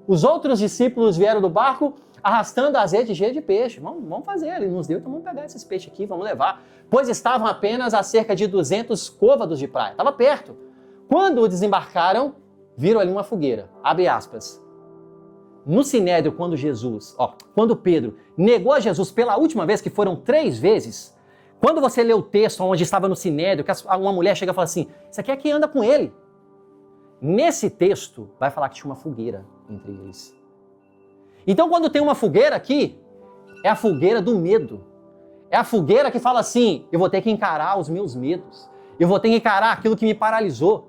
os outros discípulos vieram do barco, arrastando as redes cheias de peixe. Vamos fazer, ele nos deu, então vamos pegar esses peixes aqui, vamos levar. Pois estavam apenas a cerca de 200 côvados de praia, estava perto. Quando desembarcaram, viram ali uma fogueira, abre aspas. No Sinédrio, quando Pedro negou a Jesus pela última vez, que foram 3 vezes, quando você lê o texto onde estava no Sinédrio, que uma mulher chega e fala assim, isso aqui é quem anda com ele. Nesse texto, vai falar que tinha uma fogueira entre eles. Então, quando tem uma fogueira aqui, é a fogueira do medo. É a fogueira que fala assim, eu vou ter que encarar os meus medos. Eu vou ter que encarar aquilo que me paralisou.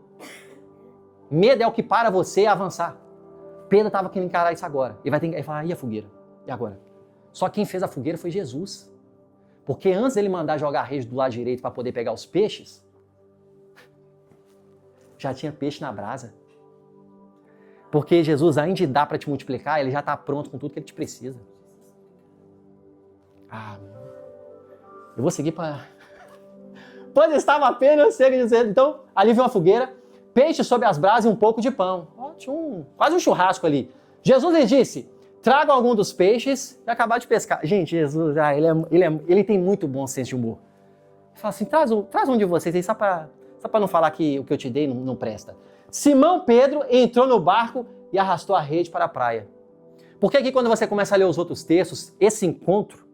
Medo é o que para você avançar. Pedro estava querendo encarar isso agora. Ele vai ter que falar, e a fogueira? E agora? Só quem fez a fogueira foi Jesus. Porque antes dele mandar jogar a rede do lado direito para poder pegar os peixes, já tinha peixe na brasa. Porque Jesus, além de dar para te multiplicar, ele já está pronto com tudo que ele te precisa. Eu vou seguir para... Pois estava apenas, então, ali viu uma fogueira, peixe sobre as brasas e um pouco de pão. Quase um churrasco ali. Jesus lhe disse, tragam algum dos peixes e acabar de pescar. Gente, Jesus, ele tem muito bom senso de humor. Ele fala assim, traz um de vocês aí, só para não falar que o que eu te dei não presta. Simão Pedro entrou no barco e arrastou a rede para a praia. Por que aqui quando você começa a ler os outros textos, esse encontro,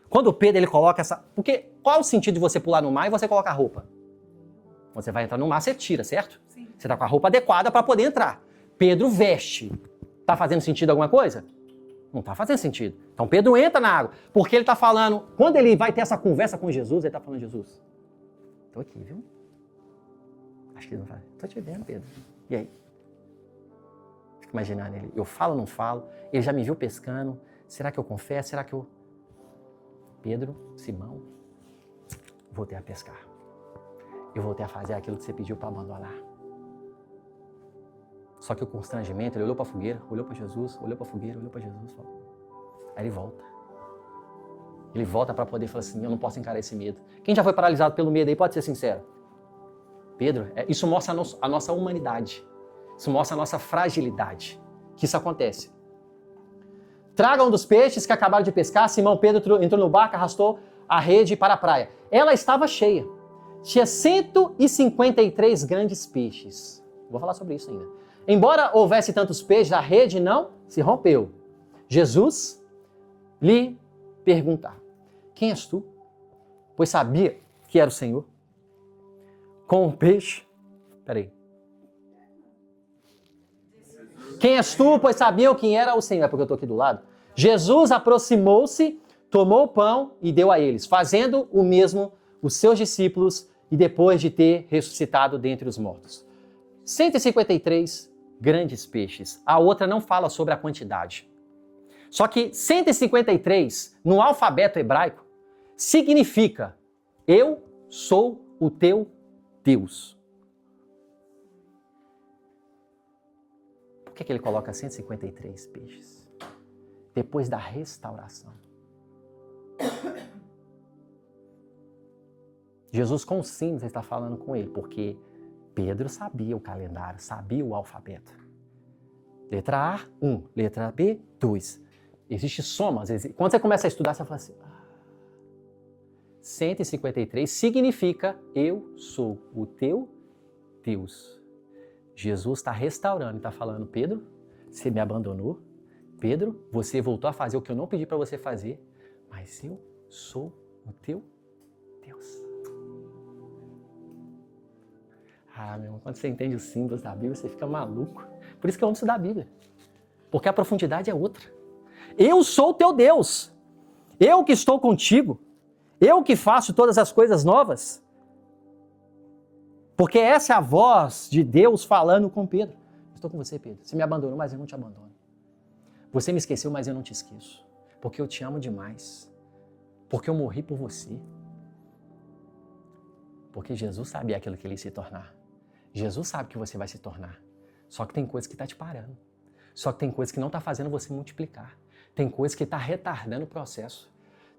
quando Pedro ele coloca essa... Porque qual é o sentido de você pular no mar e você colocar a roupa? Quando você vai entrar no mar, você tira, certo? Sim. Você está com a roupa adequada para poder entrar. Pedro veste. Está fazendo sentido alguma coisa? Não está fazendo sentido. Então Pedro entra na água, porque ele está falando... Quando ele vai ter essa conversa com Jesus, ele está falando, Jesus, estou aqui, viu? Acho que ele não vai. Estou te vendo, Pedro. E aí? Fico imaginando ele. Eu falo ou não falo? Ele já me viu pescando. Será que eu confesso? Será que eu... Pedro, Simão, voltei a pescar. Eu voltei a fazer aquilo que você pediu para abandonar. Só que o constrangimento, ele olhou para a fogueira, olhou para Jesus, olhou para a fogueira, olhou para Jesus. Falou. Aí ele volta. Ele volta para poder falar assim, eu não posso encarar esse medo. Quem já foi paralisado pelo medo aí, pode ser sincero. Pedro, isso mostra a nossa humanidade. Isso mostra a nossa fragilidade. Que isso acontece. Traga um dos peixes que acabaram de pescar. Simão Pedro entrou no barco, arrastou a rede para a praia. Ela estava cheia. Tinha 153 grandes peixes. Vou falar sobre isso ainda. Embora houvesse tantos peixes, a rede não se rompeu. Jesus lhe perguntar, quem és tu? Pois sabia que era o Senhor. Com o peixe, Quem és tu, pois sabiam quem era o Senhor. É porque eu estou aqui do lado. Jesus aproximou-se, tomou o pão e deu a eles, fazendo o mesmo os seus discípulos e depois de ter ressuscitado dentre os mortos. 153 grandes peixes. A outra não fala sobre a quantidade. Só que 153, no alfabeto hebraico, significa eu sou o teu Deus. Por que ele coloca 153 peixes? Depois da restauração. Jesus com os símbolos está falando com ele, porque Pedro sabia o calendário, sabia o alfabeto. Letra A, 1. Letra B, 2. Existe somas. Quando você começa a estudar, você fala assim, 153 significa eu sou o teu Deus. Jesus está restaurando e está falando, Pedro, você me abandonou. Pedro, você voltou a fazer o que eu não pedi para você fazer, mas eu sou o teu Deus. Meu irmão, quando você entende os símbolos da Bíblia, você fica maluco. Por isso que eu amo estudar a Bíblia. Porque a profundidade é outra. Eu sou o teu Deus. Eu que estou contigo. Eu que faço todas as coisas novas. Porque essa é a voz de Deus falando com Pedro. Estou com você, Pedro. Você me abandonou, mas eu não te abandono. Você me esqueceu, mas eu não te esqueço. Porque eu te amo demais. Porque eu morri por você. Porque Jesus sabia aquilo que ele ia se tornar. Jesus sabe que você vai se tornar. Só que tem coisa que está te parando. Só que tem coisa que não está fazendo você multiplicar. Tem coisa que está retardando o processo.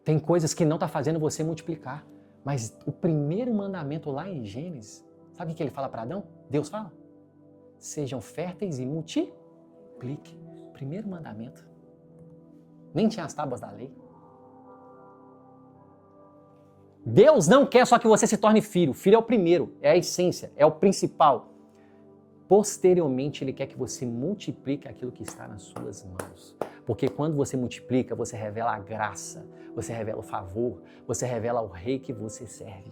Tem coisas que não está fazendo você multiplicar. Mas o primeiro mandamento lá em Gênesis, sabe o que ele fala para Adão? Deus fala? Sejam férteis e multipliquem. Primeiro mandamento. Nem tinha as tábuas da lei. Deus não quer só que você se torne filho. Filho é o primeiro, é a essência, é o principal. Posteriormente, Ele quer que você multiplique aquilo que está nas suas mãos. Porque quando você multiplica, você revela a graça, você revela o favor, você revela o rei que você serve.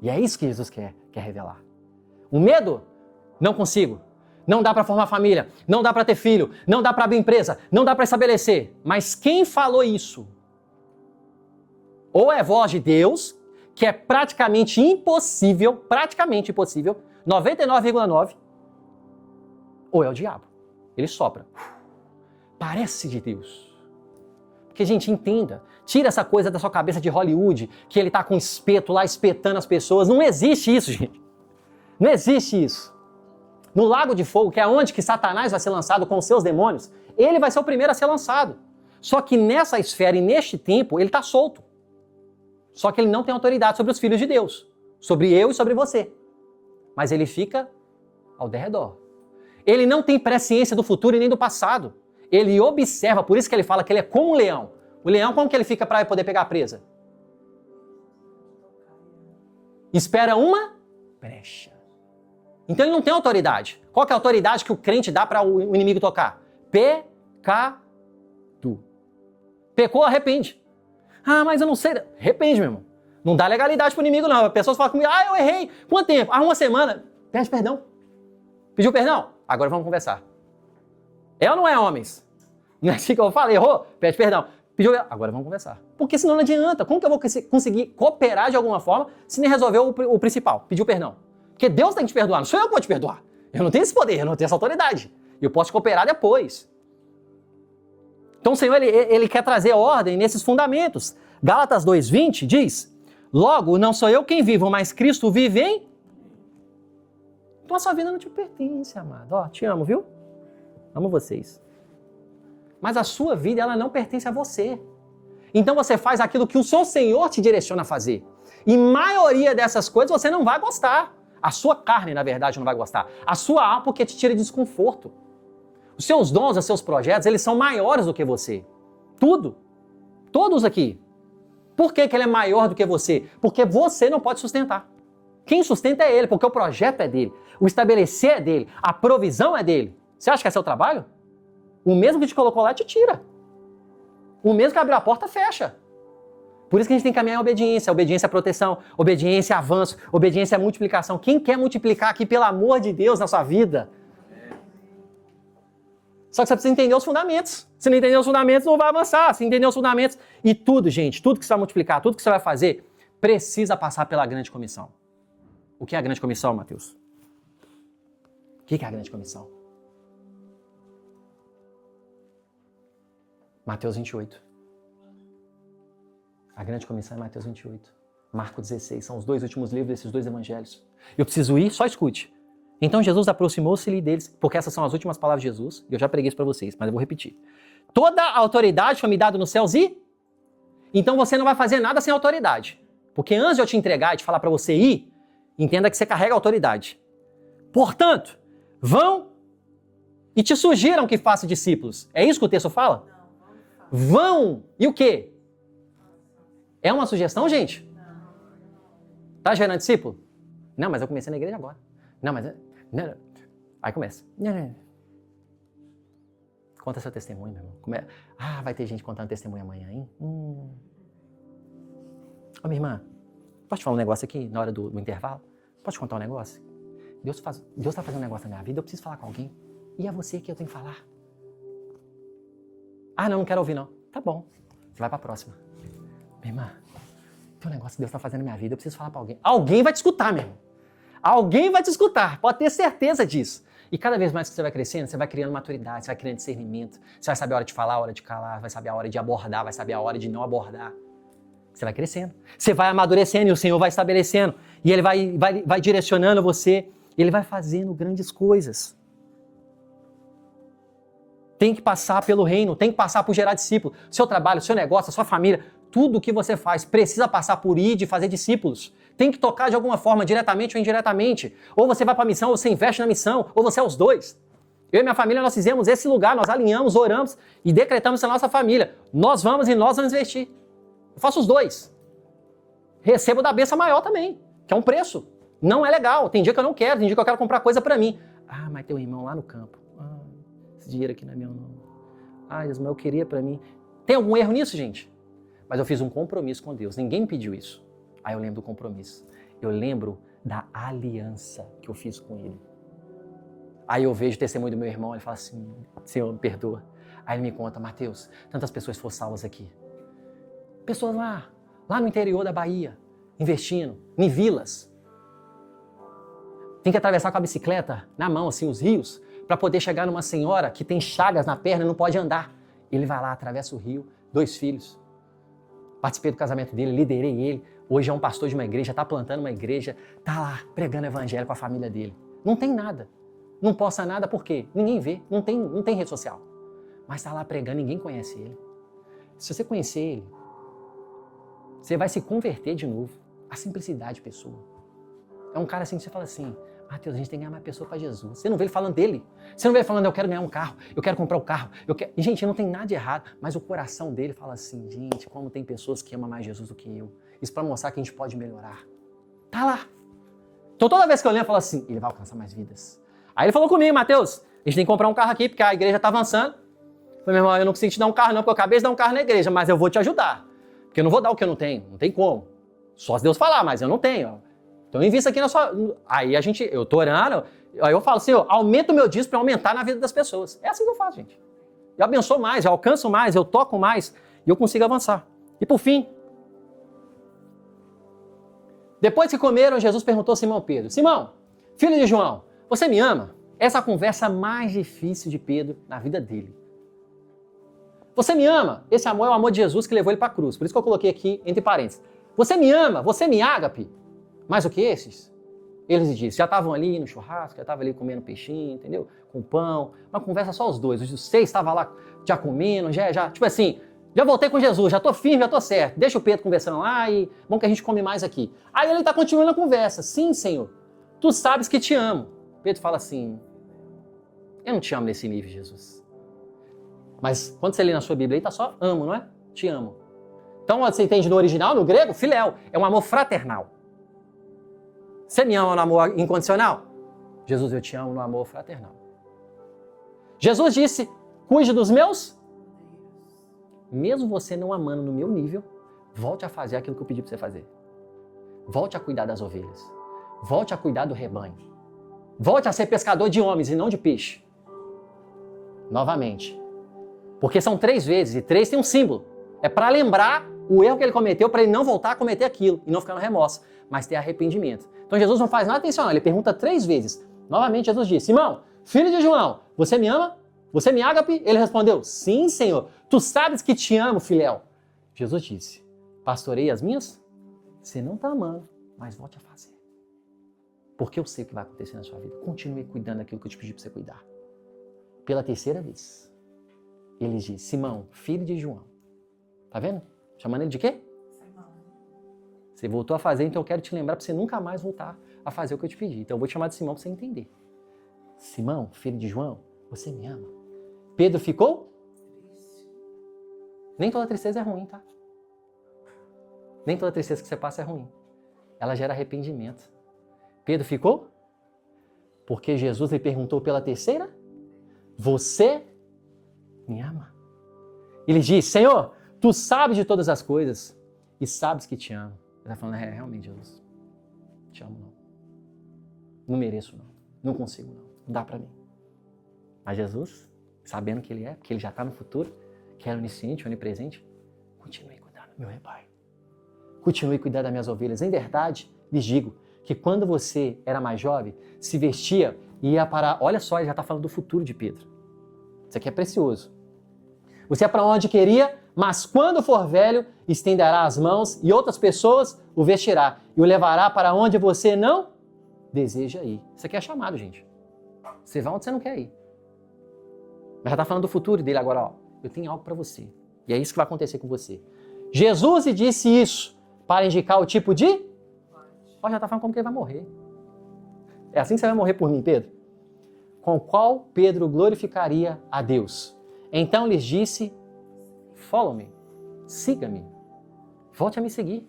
E é isso que Jesus quer revelar. O medo? Não consigo. Não dá para formar família, não dá para ter filho, não dá para abrir empresa, não dá para estabelecer. Mas quem falou isso? Ou é voz de Deus, que é praticamente impossível, 99,9, ou é o diabo. Ele sopra. Parece de Deus. Porque, gente, entenda, tira essa coisa da sua cabeça de Hollywood, que ele tá com um espeto lá espetando as pessoas. Não existe isso, gente. Não existe isso. No Lago de Fogo, que é onde que Satanás vai ser lançado com os seus demônios, ele vai ser o primeiro a ser lançado. Só que nessa esfera e neste tempo, ele está solto. Só que ele não tem autoridade sobre os filhos de Deus. Sobre eu e sobre você. Mas ele fica ao derredor. Ele não tem presciência do futuro e nem do passado. Ele observa, por isso que ele fala que ele é como um leão. O leão, como que ele fica para poder pegar a presa? Espera uma brecha. Então ele não tem autoridade. Qual que é a autoridade que o crente dá para o inimigo tocar? Pecado. Pecou, arrepende. Mas eu não sei. Arrepende, meu irmão. Não dá legalidade pro inimigo, não. As pessoas falam comigo, eu errei. Quanto tempo? Uma semana. Pede perdão. Pediu perdão? Agora vamos conversar. É ou não é, homens? Não é assim que eu falo? Errou? Pede perdão. Pediu. Agora vamos conversar. Porque senão não adianta. Como que eu vou conseguir cooperar de alguma forma se nem resolver o principal? Pediu perdão. Porque Deus tem que te perdoar. Não sou eu que vou te perdoar. Eu não tenho esse poder, eu não tenho essa autoridade. Eu posso cooperar depois. Então o Senhor, ele quer trazer ordem nesses fundamentos. Gálatas 2:20 diz, logo, não sou eu quem vivo, mas Cristo vive em... Então a sua vida não te pertence, amado. Te amo, viu? Amo vocês. Mas a sua vida, ela não pertence a você. Então você faz aquilo que o seu Senhor te direciona a fazer. E maioria dessas coisas você não vai gostar. A sua carne, na verdade, não vai gostar. A sua alma, porque te tira de desconforto. Os seus dons, os seus projetos, eles são maiores do que você. Tudo. Todos aqui. Por que ele é maior do que você? Porque você não pode sustentar. Quem sustenta é ele, porque o projeto é dele. O estabelecer é dele. A provisão é dele. Você acha que é seu trabalho? O mesmo que te colocou lá te tira. O mesmo que abriu a porta, fecha. Por isso que a gente tem que caminhar em obediência. Obediência é proteção, obediência é avanço, obediência é multiplicação. Quem quer multiplicar aqui, pelo amor de Deus, na sua vida? Só que você precisa entender os fundamentos. Se não entender os fundamentos, não vai avançar. Se entender os fundamentos e tudo, gente, tudo que você vai multiplicar, tudo que você vai fazer, precisa passar pela grande comissão. O que é a grande comissão, Mateus? O que é a grande comissão? Mateus 28. A grande comissão é Mateus 28. Marcos 16. São os dois últimos livros desses dois evangelhos. Eu preciso ir, só escute. Então Jesus aproximou-se-lhe deles, porque essas são as últimas palavras de Jesus, e eu já preguei isso para vocês, mas eu vou repetir. Toda a autoridade foi me dada nos céus e... Então você não vai fazer nada sem autoridade. Porque antes de eu te entregar e te falar para você ir, entenda que você carrega a autoridade. Portanto, vão e te sugiram que faça discípulos. É isso que o texto fala? Vão! E o quê? É uma sugestão, gente? Tá gerando discípulo? Não, mas eu comecei na igreja agora. Não, mas... Não. Aí começa. Conta seu testemunho, meu irmão. Ah, vai ter gente contando testemunho amanhã, hein? Ô, minha irmã, posso te falar um negócio aqui na hora do intervalo? Posso te contar um negócio? Deus tá fazendo um negócio na minha vida, eu preciso falar com alguém. E é você que eu tenho que falar. Ah, não quero ouvir, não. Tá bom. Você vai pra próxima. Minha irmã, tem um negócio que Deus tá fazendo na minha vida, eu preciso falar pra alguém. Alguém vai te escutar, meu irmão. Alguém vai te escutar, pode ter certeza disso. E cada vez mais que você vai crescendo, você vai criando maturidade, você vai criando discernimento, você vai saber a hora de falar, a hora de calar, vai saber a hora de abordar, vai saber a hora de não abordar. Você vai crescendo, você vai amadurecendo e o Senhor vai estabelecendo, e Ele vai direcionando você, e Ele vai fazendo grandes coisas. Tem que passar pelo reino, tem que passar por gerar discípulos. Seu trabalho, seu negócio, a sua família, tudo o que você faz precisa passar por ir de fazer discípulos. Tem que tocar de alguma forma, diretamente ou indiretamente. Ou você vai para a missão, ou você investe na missão, ou você é os dois. Eu e minha família, nós fizemos esse lugar, nós alinhamos, oramos e decretamos na nossa família. Nós vamos e nós vamos investir. Eu faço os dois. Recebo da bênção maior também, que é um preço. Não é legal. Tem dia que eu não quero, tem dia que eu quero comprar coisa para mim. Ah, mas tem um irmão lá no campo. Esse dinheiro aqui não é meu, não. Ah, Deus, mas eu queria para mim. Tem algum erro nisso, gente? Mas eu fiz um compromisso com Deus. Ninguém me pediu isso. Aí eu lembro do compromisso. Eu lembro da aliança que eu fiz com Ele. Aí eu vejo o testemunho do meu irmão, ele fala assim, Senhor, me perdoa. Aí ele me conta, Mateus, tantas pessoas foram salvas aqui. Pessoas lá no interior da Bahia, investindo, em vilas. Tem que atravessar com a bicicleta, na mão, assim, os rios, para poder chegar numa senhora que tem chagas na perna e não pode andar. Ele vai lá, atravessa o rio, 2 filhos. Participei do casamento dele, liderei ele. Hoje é um pastor de uma igreja, está plantando uma igreja, está lá pregando evangelho com a família dele. Não tem nada. Não posta nada por quê? Ninguém vê, não tem rede social. Mas está lá pregando, ninguém conhece ele. Se você conhecer ele, você vai se converter de novo. A simplicidade de pessoa. É um cara assim que você fala assim, Mateus, a gente tem que ganhar mais pessoa para Jesus. Você não vê ele falando dele. Você não vê ele falando, eu quero ganhar um carro, eu quero comprar um carro. E, gente, não tem nada de errado, mas o coração dele fala assim, gente, como tem pessoas que amam mais Jesus do que eu. Isso para mostrar que a gente pode melhorar. Tá lá. Então toda vez que eu lembro, eu falo assim, ele vai alcançar mais vidas. Aí ele falou comigo, Mateus, a gente tem que comprar um carro aqui, porque a igreja está avançando. Eu falei, meu irmão, eu não consigo te dar um carro não, porque eu acabei de dar um carro na igreja, mas eu vou te ajudar. Porque eu não vou dar o que eu não tenho, não tem como. Só se Deus falar, mas eu não tenho. Então eu invisto aqui na sua... Aí eu tô orando, aí eu falo, Senhor, aumenta o meu dízimo para aumentar na vida das pessoas. É assim que eu faço, gente. Eu abençoo mais, eu alcanço mais, eu toco mais e eu consigo avançar. E por fim, depois que comeram, Jesus perguntou a Simão Pedro, Simão, filho de João, você me ama? Essa é a conversa mais difícil de Pedro na vida dele. Você me ama? Esse amor é o amor de Jesus que levou ele para a cruz. Por isso que eu coloquei aqui entre parênteses. Você me ama? Você me ágape? Mais do que esses? Eles disseram, já estavam ali no churrasco, já estavam ali comendo peixinho, entendeu? Com pão. Uma conversa só os dois. Os 6 estavam lá já comendo, já. Tipo assim, já voltei com Jesus, já estou firme, já estou certo. Deixa o Pedro conversando lá e bom que a gente come mais aqui. Aí ele está continuando a conversa. Sim, Senhor, tu sabes que te amo. Pedro fala assim, eu não te amo nesse nível, Jesus. Mas quando você lê na sua Bíblia aí, está só amo, não é? Te amo. Então você entende no original, no grego, filéu, é um amor fraternal. Você me ama no amor incondicional? Jesus, eu te amo no amor fraternal. Jesus disse, cuide dos meus. Mesmo você não amando no meu nível, volte a fazer aquilo que eu pedi para você fazer. Volte a cuidar das ovelhas. Volte a cuidar do rebanho. Volte a ser pescador de homens e não de peixe. novamente. Porque são 3 vezes, e 3 tem um símbolo. É para lembrar o erro que ele cometeu, para ele não voltar a cometer aquilo, e não ficar no remorso, mas ter arrependimento. Então Jesus não faz nada intencional, ele pergunta 3 vezes. Novamente Jesus diz, Simão, filho de João, você me ama? Você me ágape? Ele respondeu, sim, Senhor. Tu sabes que te amo, filéu. Jesus disse, pastorei as minhas? Você não está amando, mas volte a fazer. Porque eu sei o que vai acontecer na sua vida. Continue cuidando daquilo que eu te pedi para você cuidar. Pela 3ª vez, ele diz, Simão, filho de João. Tá vendo? Chamando ele de quê? Simão. Você voltou a fazer, então eu quero te lembrar para você nunca mais voltar a fazer o que eu te pedi. Então eu vou te chamar de Simão para você entender. Simão, filho de João, você me ama. Pedro ficou? Nem toda tristeza é ruim, tá? Nem toda tristeza que você passa é ruim. Ela gera arrependimento. Pedro ficou? Porque Jesus lhe perguntou pela 3ª? Você me ama? Ele diz, Senhor, tu sabes de todas as coisas e sabes que te amo. Ele está falando, realmente, Jesus, te amo não. Não mereço não. Não consigo não. Não dá para mim. Mas Jesus, sabendo que ele é, porque ele já está no futuro, que é onisciente, onipresente, continue cuidando do meu rebanho. Continue cuidando das minhas ovelhas. Em verdade, lhes digo que quando você era mais jovem, se vestia e ia para... Olha só, ele já está falando do futuro de Pedro. Isso aqui é precioso. Você é para onde queria, mas quando for velho, estenderá as mãos e outras pessoas o vestirá e o levará para onde você não deseja ir. Isso aqui é chamado, gente. Você vai onde você não quer ir. Mas já está falando do futuro dele agora, ó. Eu tenho algo para você. E é isso que vai acontecer com você. Jesus lhe disse isso para indicar o tipo de... Ó, já está falando como que ele vai morrer. É assim que você vai morrer por mim, Pedro? Com qual Pedro glorificaria a Deus? Então lhes disse, follow me, siga-me, volte a me seguir.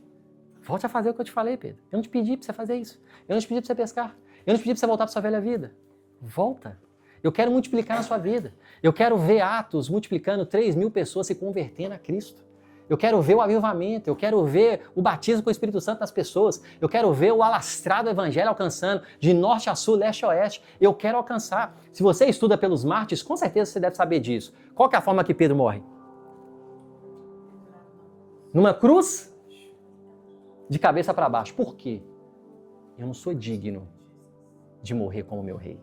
Volte a fazer o que eu te falei, Pedro. Eu não te pedi para você fazer isso. Eu não te pedi para você pescar. Eu não te pedi para você voltar para sua velha vida. Volta. Eu quero multiplicar na sua vida. Eu quero ver Atos multiplicando 3.000 pessoas se convertendo a Cristo. Eu quero ver o avivamento. Eu quero ver o batismo com o Espírito Santo nas pessoas. Eu quero ver o alastrado evangelho alcançando de norte a sul, leste a oeste. Eu quero alcançar. Se você estuda pelos mártires, com certeza você deve saber disso. Qual que é a forma que Pedro morre? Numa cruz? De cabeça para baixo. Por quê? Eu não sou digno de morrer como meu rei.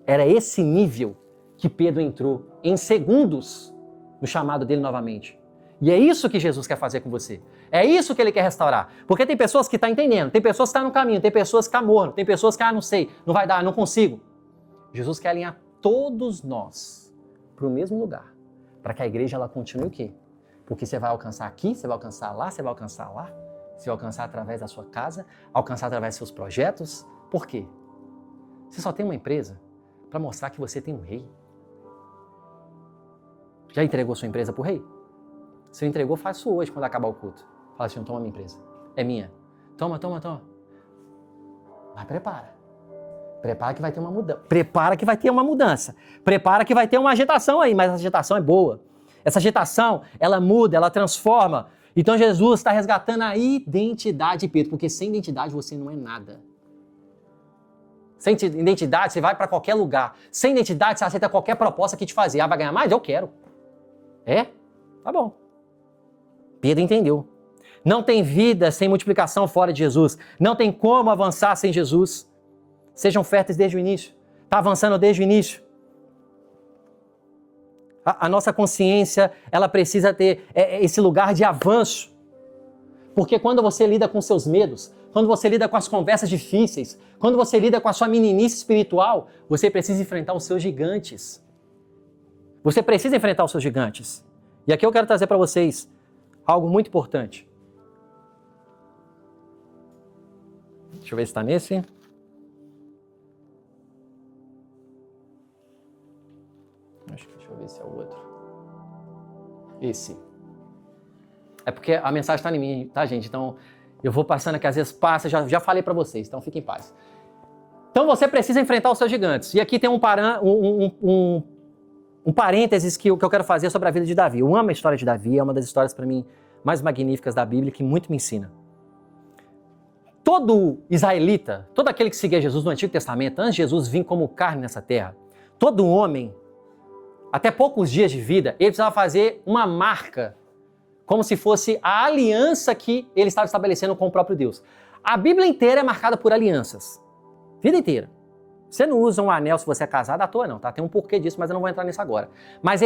Era esse nível que Pedro entrou em segundos no chamado dele novamente. E é isso que Jesus quer fazer com você. É isso que ele quer restaurar. Porque tem pessoas que estão entendendo, tem pessoas que estão no caminho, tem pessoas que estão morno, tem pessoas que, não sei, não vai dar, não consigo. Jesus quer alinhar todos nós para o mesmo lugar, para que a igreja ela continue o quê? Porque você vai alcançar aqui, você vai alcançar lá, você vai alcançar lá, você vai alcançar através da sua casa, alcançar através dos seus projetos. Por quê? Você só tem uma empresa para mostrar que você tem um rei. Já entregou sua empresa para o rei? Se não entregou, faz isso hoje, quando acabar o culto. Fala assim, toma minha empresa. É minha. Toma. Mas prepara. Prepara que vai ter uma mudança. Prepara que vai ter uma mudança. Prepara que vai ter uma agitação aí, mas essa agitação é boa. Essa agitação, ela muda, ela transforma. Então Jesus está resgatando a identidade de Pedro, porque sem identidade você não é nada. Sem identidade você vai para qualquer lugar. Sem identidade você aceita qualquer proposta que te fazer. Ah, vai ganhar mais? Eu quero. É? Tá bom. Pedro entendeu. Não tem vida sem multiplicação fora de Jesus. Não tem como avançar sem Jesus. Sejam férteis desde o início. Está avançando desde o início. A nossa consciência, ela precisa ter esse lugar de avanço. Porque quando você lida com seus medos, quando você lida com as conversas difíceis, quando você lida com a sua meninice espiritual, você precisa enfrentar os seus gigantes. Você precisa enfrentar os seus gigantes. E aqui eu quero trazer para vocês algo muito importante. Deixa eu ver se está nesse. Deixa eu ver se é o outro. Esse. É porque a mensagem está em mim, tá, gente? Então, eu vou passando aqui, às vezes passa, já falei para vocês, então fiquem em paz. Então, você precisa enfrentar os seus gigantes. E aqui tem um parênteses que eu quero fazer sobre a vida de Davi. Eu amo a história de Davi, é uma das histórias, para mim, mais magníficas da Bíblia, que muito me ensina. Todo israelita, todo aquele que seguia Jesus no Antigo Testamento, antes de Jesus vir como carne nessa terra, todo homem até poucos dias de vida, ele precisava fazer uma marca, como se fosse a aliança que ele estava estabelecendo com o próprio Deus. A Bíblia inteira é marcada por alianças. Vida inteira. Você não usa um anel se você é casado à toa, não, tá? Tem um porquê disso, mas eu não vou entrar nisso agora. Mas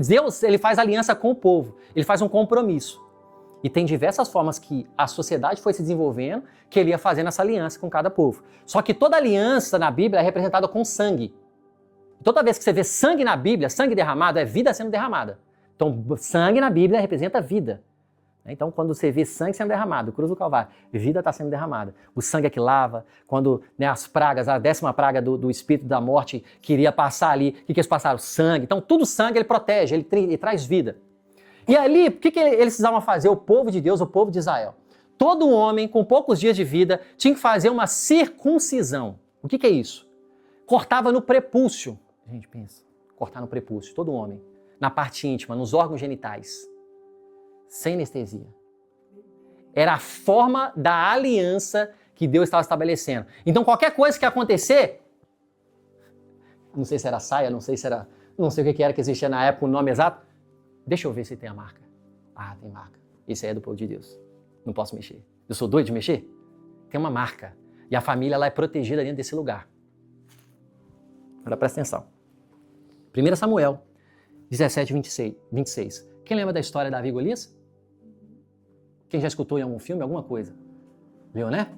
Deus, ele faz aliança com o povo. Ele faz um compromisso. E tem diversas formas que a sociedade foi se desenvolvendo, que ele ia fazendo essa aliança com cada povo. Só que toda aliança na Bíblia é representada com sangue. Toda vez que você vê sangue na Bíblia, sangue derramado, é vida sendo derramada. Então, sangue na Bíblia representa vida. Então, quando você vê sangue sendo derramado, cruz do Calvário, vida está sendo derramada. O sangue é que lava. Quando as pragas, a 10ª praga do espírito da morte queria passar ali, o que eles passaram? Sangue. Então, tudo sangue ele protege, ele traz vida. E ali, o que eles precisavam fazer? O povo de Deus, o povo de Israel. Todo homem com poucos dias de vida tinha que fazer uma circuncisão. O que é isso? Cortava no prepúcio. A gente pensa, cortar no prepúcio, todo homem. Na parte íntima, nos órgãos genitais. Sem anestesia. Era a forma da aliança que Deus estava estabelecendo. Então, qualquer coisa que acontecer, não sei se era saia, não sei o que era que existia na época, o nome exato, deixa eu ver se tem a marca. Ah, tem marca. Esse aí é do povo de Deus. Não posso mexer. Eu sou doido de mexer? Tem uma marca. E a família ela é protegida dentro desse lugar. Agora presta atenção. 1 Samuel 17, 26. Quem lembra da história de Davi e Golias? Quem já escutou em algum filme, alguma coisa? Viu, né?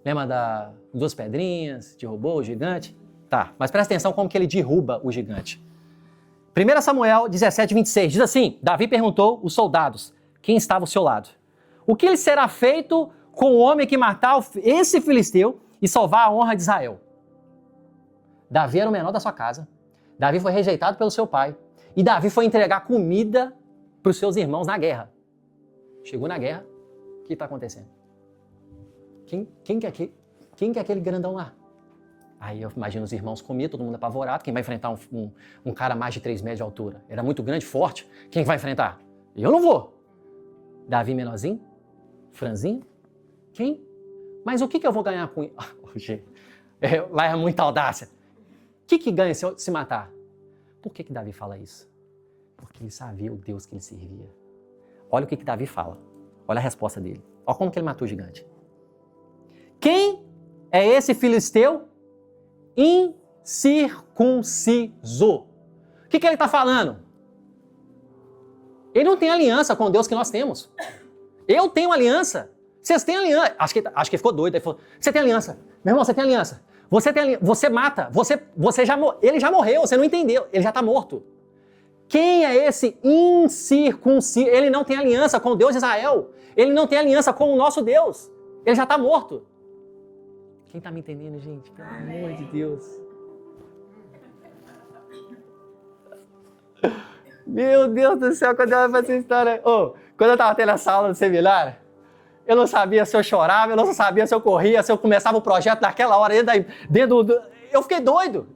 Lembra das 2 pedrinhas, derrubou o gigante? Tá, mas presta atenção como que ele derruba o gigante. 1 Samuel 17, 26, diz assim, Davi perguntou os soldados, quem estava ao seu lado? O que lhe será feito com o homem que matar esse filisteu e salvar a honra de Israel? Davi era o menor da sua casa. Davi foi rejeitado pelo seu pai. E Davi foi entregar comida para os seus irmãos na guerra. Chegou na guerra, o que está acontecendo? Quem que é aquele grandão lá? Aí eu imagino os irmãos comiam, todo mundo apavorado. Quem vai enfrentar um cara mais de 3 metros de altura? Era muito grande, forte. Quem vai enfrentar? Eu não vou. Davi menorzinho? Franzinho? Quem? Mas o que eu vou ganhar com isso? Lá é muita audácia. O que ganha se matar? Por que Davi fala isso? Porque ele sabia o Deus que ele servia. Olha o que Davi fala. Olha a resposta dele. Olha como que ele matou o gigante. Quem é esse filisteu incircunciso? O que ele está falando? Ele não tem aliança com o Deus que nós temos. Eu tenho aliança. Vocês têm aliança. Acho que ficou doido. Ele falou, você tem aliança. Meu irmão, você tem aliança. Você mata. Ele já morreu, você não entendeu. Ele já está morto. Quem é esse incircunciso? Ele não tem aliança com o Deus de Israel. Ele não tem aliança com o nosso Deus. Ele já está morto. Quem está me entendendo, gente? Pelo amor de Deus. Meu Deus do céu, quando ela faz essa história. Quando eu estava tendo essa aula do seminário, eu não sabia se eu chorava, eu não sabia se eu corria, se eu começava o projeto naquela hora, eu fiquei doido.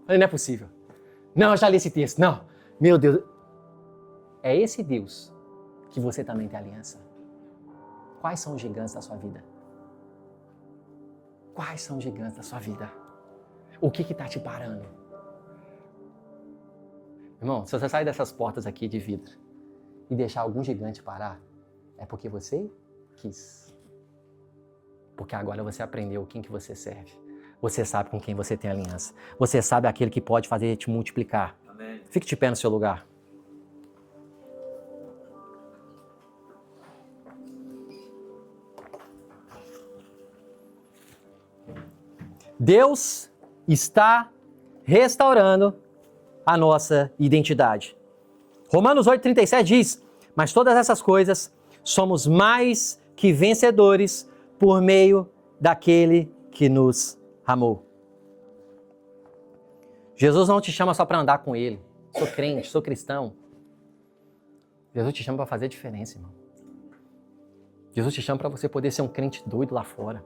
Falei, não é possível. Não, eu já li esse texto. Não, meu Deus. É esse Deus que você também tem aliança. Quais são os gigantes da sua vida? Quais são os gigantes da sua vida? O que está te parando? Irmão, se você sair dessas portas aqui de vidro e deixar algum gigante parar, é porque você quis. Porque agora você aprendeu quem que você serve. Você sabe com quem você tem aliança. Você sabe aquele que pode fazer te multiplicar. Amém. Fique de pé no seu lugar. Deus está restaurando a nossa identidade. Romanos 8,37 diz, mas todas essas coisas somos mais que vencedores por meio daquele que nos amou. Jesus não te chama só para andar com Ele. Sou crente, sou cristão. Jesus te chama para fazer diferença, irmão. Jesus te chama para você poder ser um crente doido lá fora.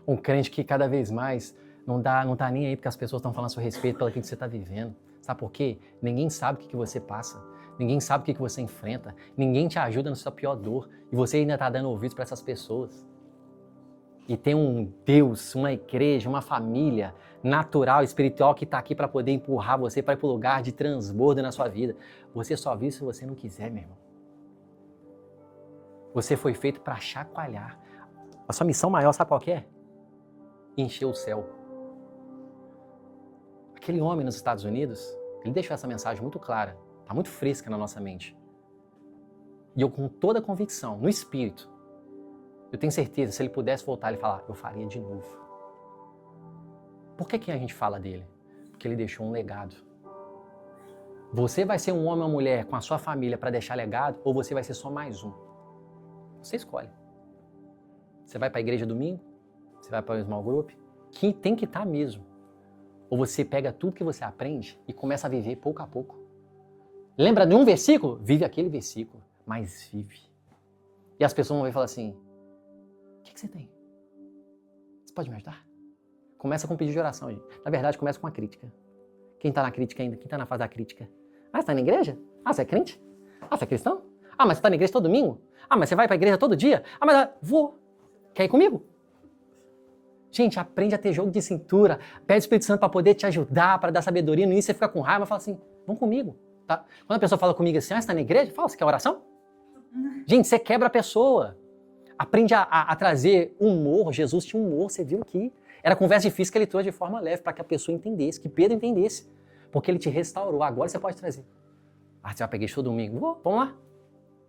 Um crente que cada vez mais não tá nem aí porque as pessoas estão falando a seu respeito pelo que você está vivendo. Sabe por quê? Ninguém sabe o que você passa. Ninguém sabe o que você enfrenta. Ninguém te ajuda na sua pior dor. E você ainda está dando ouvidos para essas pessoas. E tem um Deus, uma igreja, uma família natural, espiritual que está aqui para poder empurrar você para ir para o lugar de transbordo na sua vida. Você só viu se você não quiser, meu irmão. Você foi feito para chacoalhar. A sua missão maior, sabe qual que é? Encher o céu. Aquele homem nos Estados Unidos, ele deixou essa mensagem muito clara, está muito fresca na nossa mente. E eu, com toda a convicção, no espírito, eu tenho certeza, se ele pudesse voltar, ele falar, eu faria de novo. Por que a gente fala dele? Porque ele deixou um legado. Você vai ser um homem ou uma mulher com a sua família para deixar legado, ou você vai ser só mais um? Você escolhe. Você vai para a igreja domingo? Você vai para o small group? Que tem que estar mesmo. Ou você pega tudo que você aprende e começa a viver pouco a pouco. Lembra de um versículo? Vive aquele versículo, mas vive. E as pessoas vão ver e falar assim, o que você tem? Você pode me ajudar? Começa com um pedido de oração, gente. Na verdade, começa com uma crítica. Quem está na crítica ainda? Quem está na fase da crítica? Ah, você está na igreja? Ah, você é crente? Ah, você é cristão? Ah, mas você está na igreja todo domingo? Ah, mas você vai para a igreja todo dia? Ah, mas vou. Quer ir comigo? Gente, aprende a ter jogo de cintura. Pede o Espírito Santo para poder te ajudar, para dar sabedoria. No início você fica com raiva, fala assim, vão comigo. Tá? Quando a pessoa fala comigo assim, ah, você está na igreja? Fala, você quer oração? Gente, você quebra a pessoa. Aprende a trazer humor. Jesus tinha humor, você viu aqui. Era conversa difícil que ele trouxe de forma leve para que a pessoa entendesse, que Pedro entendesse. Porque ele te restaurou. Agora você pode trazer. Ah, você vai pegar isso todo domingo? Vamos lá.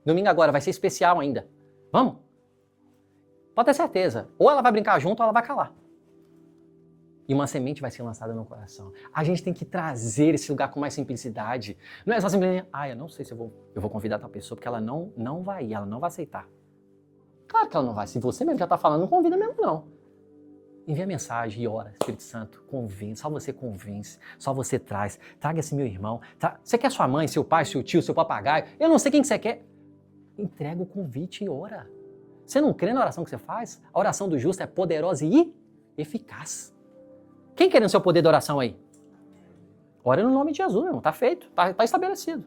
Domingo agora vai ser especial ainda. Vamos? Pode ter certeza. Ou ela vai brincar junto ou ela vai calar. E uma semente vai ser lançada no coração. A gente tem que trazer esse lugar com mais simplicidade. Não é só simplesmente, eu não sei se eu vou convidar tal pessoa, porque ela não vai ir, ela não vai aceitar. Claro que ela não vai. Se você mesmo já está falando, não convida mesmo não. Envia mensagem e ora, Espírito Santo, convence, só você convence, só você traz. Traga esse meu irmão. Você quer sua mãe, seu pai, seu tio, seu papagaio? Eu não sei quem que você quer. Entrega o convite e ora. Você não crê na oração que você faz? A oração do justo é poderosa e eficaz. Quem querendo seu poder de oração aí? Ora no nome de Jesus, meu irmão. Tá feito, tá estabelecido.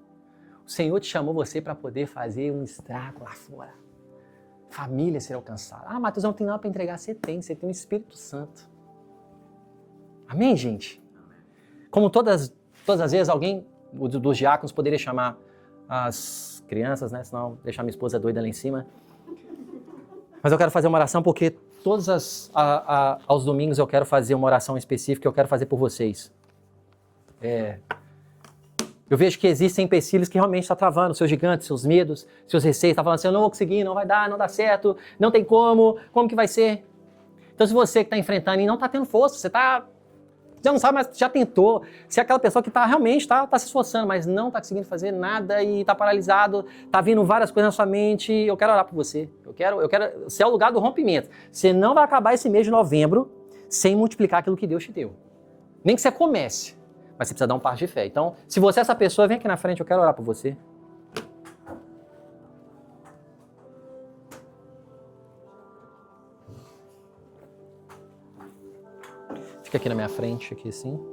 O Senhor te chamou você para poder fazer um estrago lá fora. Família ser alcançada. Ah, Matheus, eu não tenho nada para entregar. Você tem um Espírito Santo. Amém, gente? Como todas as vezes alguém dos diáconos poderia chamar as crianças, né? Senão deixar minha esposa doida lá em cima. Mas eu quero fazer uma oração porque aos domingos eu quero fazer uma oração específica que eu quero fazer por vocês. Eu vejo que existem empecilhos que realmente estão travando, seus gigantes, seus medos, seus receios. Está falando assim, eu não vou conseguir, não vai dar, não dá certo, não tem como que vai ser? Então se você que está enfrentando e não está tendo força, você não sabe, mas já tentou, se é aquela pessoa que realmente está se esforçando, mas não está conseguindo fazer nada e está paralisado, está vindo várias coisas na sua mente, eu quero orar por você. Eu quero ser o lugar do rompimento. Você não vai acabar esse mês de novembro sem multiplicar aquilo que Deus te deu. Nem que você comece. Mas você precisa dar um passo de fé. Então, se você é essa pessoa, vem aqui na frente, eu quero orar por você. Fica aqui na minha frente, aqui assim.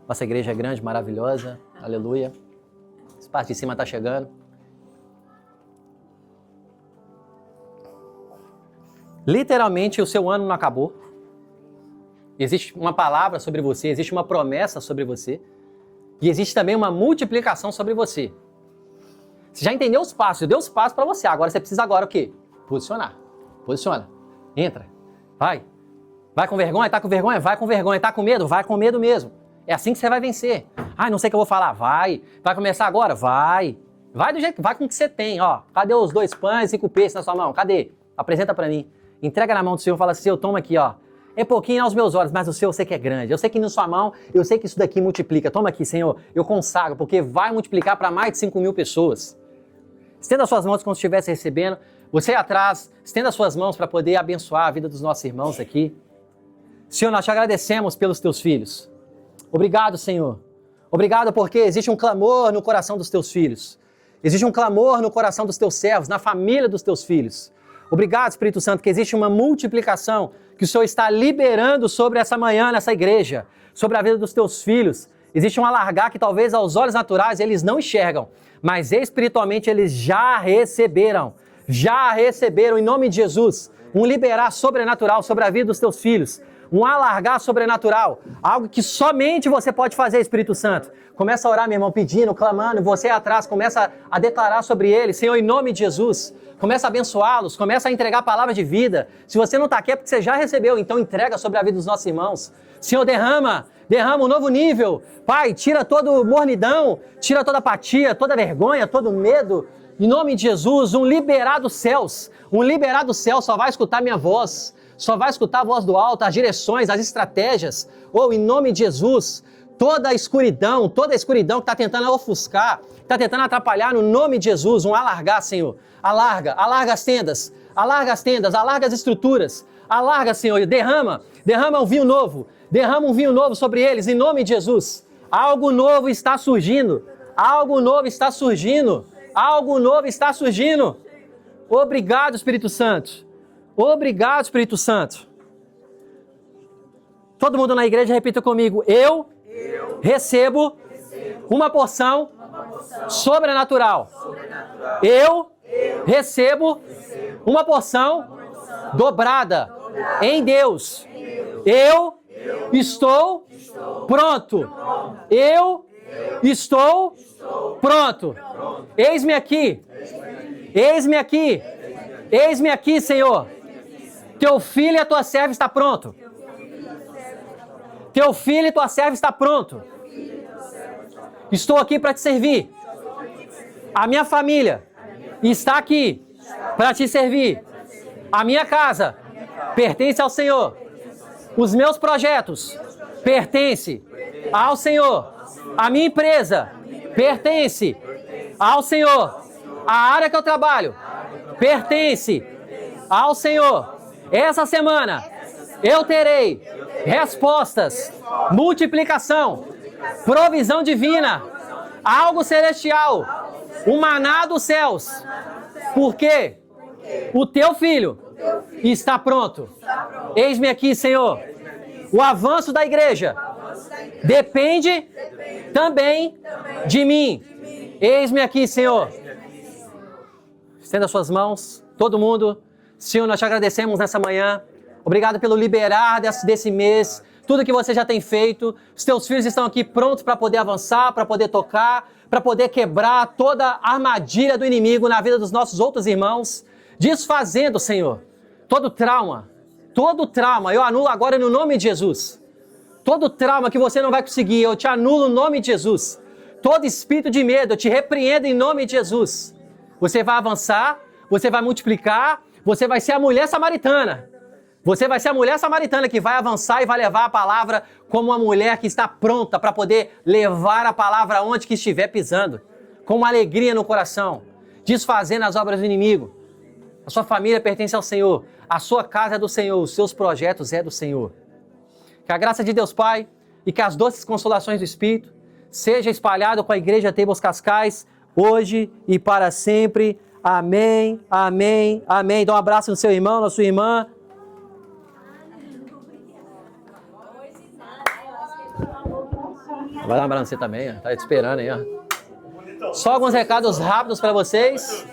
Nossa igreja é grande, maravilhosa. Aleluia. Esse parte de cima está chegando. Literalmente, o seu ano não acabou. Existe uma palavra sobre você, existe uma promessa sobre você e existe também uma multiplicação sobre você. Você já entendeu os passos, eu dei os passos para você. Agora você precisa o quê? Posicionar. Posiciona. Entra. Vai. Vai com vergonha? Tá com vergonha? Vai com vergonha. Tá com medo? Vai com medo mesmo. É assim que você vai vencer. Não sei o que eu vou falar. Vai. Vai começar agora? Vai. Vai do jeito, vai com o que você tem, ó. Cadê os 2 pães e 5 peixes na sua mão? Cadê? Apresenta para mim. Entrega na mão do Senhor e fala assim, eu tomo aqui, ó. É pouquinho aos meus olhos, mas o Senhor eu sei que é grande. Eu sei que na sua mão, eu sei que isso daqui multiplica. Toma aqui, Senhor, eu consagro, porque vai multiplicar para mais de 5.000 pessoas. Estenda as suas mãos como se estivesse recebendo. Você aí atrás, estenda as suas mãos para poder abençoar a vida dos nossos irmãos aqui. Senhor, nós te agradecemos pelos teus filhos. Obrigado, Senhor. Obrigado porque existe um clamor no coração dos teus filhos. Existe um clamor no coração dos teus servos, na família dos teus filhos. Obrigado, Espírito Santo, que existe uma multiplicação que o Senhor está liberando sobre essa manhã, nessa igreja, sobre a vida dos teus filhos. Existe um alargar que talvez aos olhos naturais eles não enxergam, mas espiritualmente eles já receberam em nome de Jesus. um liberar sobrenatural sobre a vida dos teus filhos, um alargar sobrenatural, algo que somente você pode fazer, Espírito Santo. Começa a orar, meu irmão, pedindo, clamando, você atrás, começa a declarar sobre eles, Senhor, em nome de Jesus. Começa a abençoá-los, começa a entregar palavras de vida. Se você não está aqui é porque você já recebeu, então entrega sobre a vida dos nossos irmãos. Senhor, derrama um novo nível. Pai, tira toda mornidão, tira toda apatia, toda vergonha, todo medo. Em nome de Jesus, um liberar dos céus só vai escutar minha voz, só vai escutar a voz do alto, as direções, as estratégias. Em nome de Jesus, toda a escuridão que está tentando ofuscar, está tentando atrapalhar, no nome de Jesus, um alargar, Senhor. Alarga as tendas, alarga as estruturas, alarga, Senhor, derrama um vinho novo sobre eles, em nome de Jesus. Algo novo está surgindo. Obrigado, Espírito Santo. Todo mundo na igreja repita comigo. Eu recebo uma porção sobrenatural. Eu recebo uma porção dobrada em Deus. Eu estou pronto. Eu estou pronto. Eis-me aqui. Eis-me aqui, Senhor. Teu filho e a tua serva está pronto. Teu filho e tua serva está pronto. Estou aqui para te servir. A minha família está aqui para te servir. A minha casa pertence ao Senhor. Os meus projetos pertencem ao Senhor. A minha empresa pertence ao Senhor. A área que eu trabalho pertence ao Senhor. Essa semana eu terei respostas, multiplicação, provisão divina, algo celestial, o maná dos céus. Porque o teu filho está pronto. Eis-me aqui, Senhor. O avanço da igreja depende também de mim. Eis-me aqui, Senhor. Estenda suas mãos, todo mundo. Senhor, nós te agradecemos nessa manhã. Obrigado pelo liberar desse mês, tudo que você já tem feito. Os teus filhos estão aqui prontos para poder avançar, para poder tocar, para poder quebrar toda a armadilha do inimigo na vida dos nossos outros irmãos, desfazendo, Senhor, todo trauma, eu anulo agora no nome de Jesus. Todo trauma que você não vai conseguir, eu te anulo no nome de Jesus. Todo espírito de medo, eu te repreendo em nome de Jesus. Você vai avançar, você vai multiplicar, você vai ser a mulher samaritana. Você vai ser a mulher samaritana que vai avançar e vai levar a palavra como uma mulher que está pronta para poder levar a palavra onde que estiver pisando, com uma alegria no coração, desfazendo as obras do inimigo. A sua família pertence ao Senhor, a sua casa é do Senhor, os seus projetos é do Senhor. Que a graça de Deus Pai e que as doces consolações do Espírito seja espalhado com a Igreja Tables Cascais, hoje e para sempre. Amém, amém, amém. Dá um abraço no seu irmão, na sua irmã. Vai dar um abraço você também, ó. Tá te esperando aí, ó. Só alguns recados rápidos para vocês.